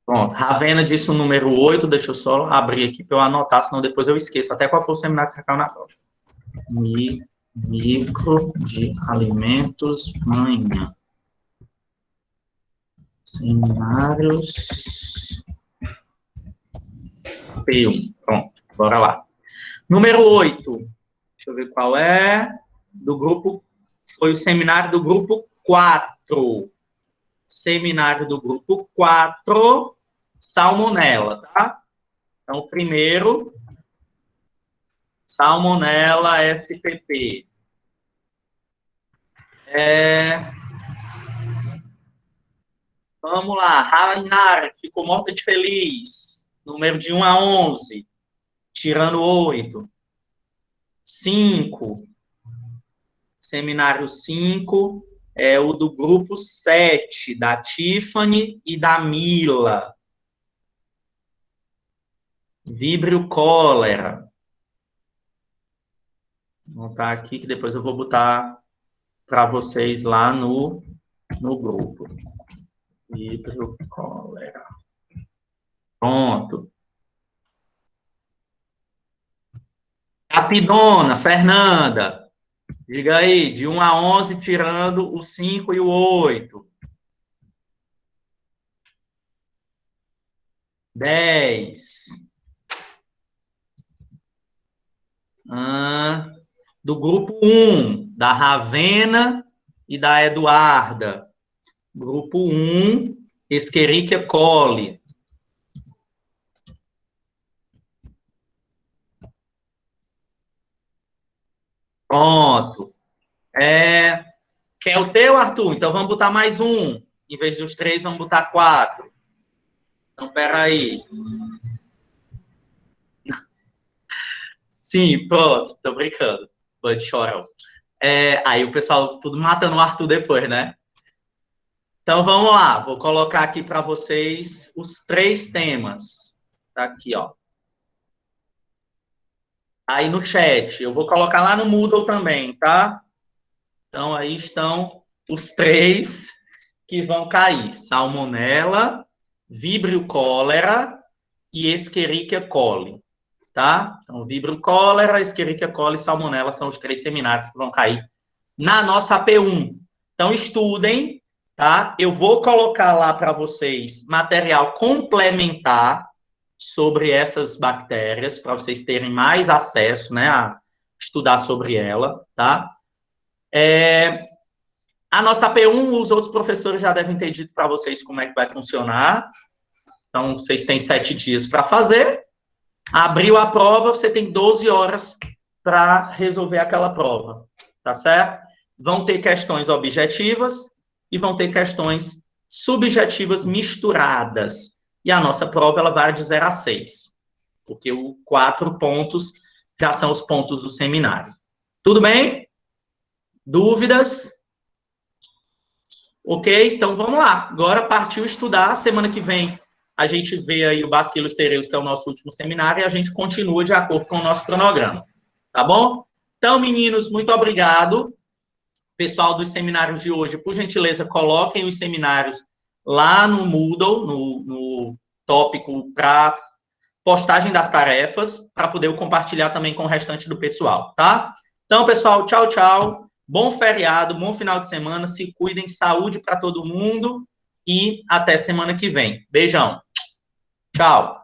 Pronto, Ravena disse o número 8, deixa eu só abrir aqui para eu anotar, senão depois eu esqueço até qual foi o seminário que caiu na prova. Micro de alimentos manhã. Seminários P1. Pronto, bora lá. Número 8. Deixa eu ver qual é. Do grupo. Foi o seminário do grupo 4. Seminário do grupo 4. Salmonela, tá? Então, o primeiro. Salmonela SPP. Vamos lá. Rainara, que ficou morta de feliz. Número de 1 a 11. Tirando 8. 5. Seminário 5 é o do grupo 7, da Tiffany e da Mila. Víbrio cólera. Vou botar aqui, que depois eu vou botar para vocês lá no grupo. Víbrio cólera. Pronto. Rapidona, Fernanda. Diga aí, de 1 a 11, tirando o 5 e o 8. 10. Do grupo 1. da Ravena e da Eduarda. Grupo 1, Escherichia coli. Pronto. Quer o teu, Arthur? Então vamos botar mais um. Em vez dos 3, vamos botar 4. Então, peraí. Sim, pronto. Tô brincando. Pode chorar. Aí o pessoal tudo matando o Arthur depois, né? Então, vamos lá. Vou colocar aqui para vocês os 3 temas. Tá aqui, ó. Aí no chat. Eu vou colocar lá no Moodle também, tá? Então, aí estão os 3 que vão cair. Salmonella, Vibrio cólera e Escherichia coli. Tá? Então, Vibrio cólera, Escherichia coli e Salmonella são os 3 seminários que vão cair na nossa AP1. Então, estudem, tá? Eu vou colocar lá para vocês material complementar sobre essas bactérias, para vocês terem mais acesso, né, a estudar sobre ela, tá? A nossa AP1, os outros professores já devem ter dito para vocês como é que vai funcionar. Então, vocês têm 7 dias para fazer. Abriu a prova, você tem 12 horas para resolver aquela prova, tá certo? Vão ter questões objetivas e vão ter questões subjetivas misturadas. E a nossa prova, ela vai de 0 a 6, porque os 4 pontos já são os pontos do seminário. Tudo bem? Dúvidas? Ok? Então, vamos lá. Agora partiu estudar. Semana que vem, a gente vê aí o Bacillus cereus, que é o nosso último seminário, e a gente continua de acordo com o nosso cronograma. Tá bom? Então, meninos, muito obrigado. Pessoal dos seminários de hoje, por gentileza, coloquem os seminários lá no Moodle, no tópico para postagem das tarefas, para poder eu compartilhar também com o restante do pessoal, tá? Então, pessoal, tchau, tchau. Bom feriado, bom final de semana. Se cuidem, saúde para todo mundo e até semana que vem. Beijão. Tchau.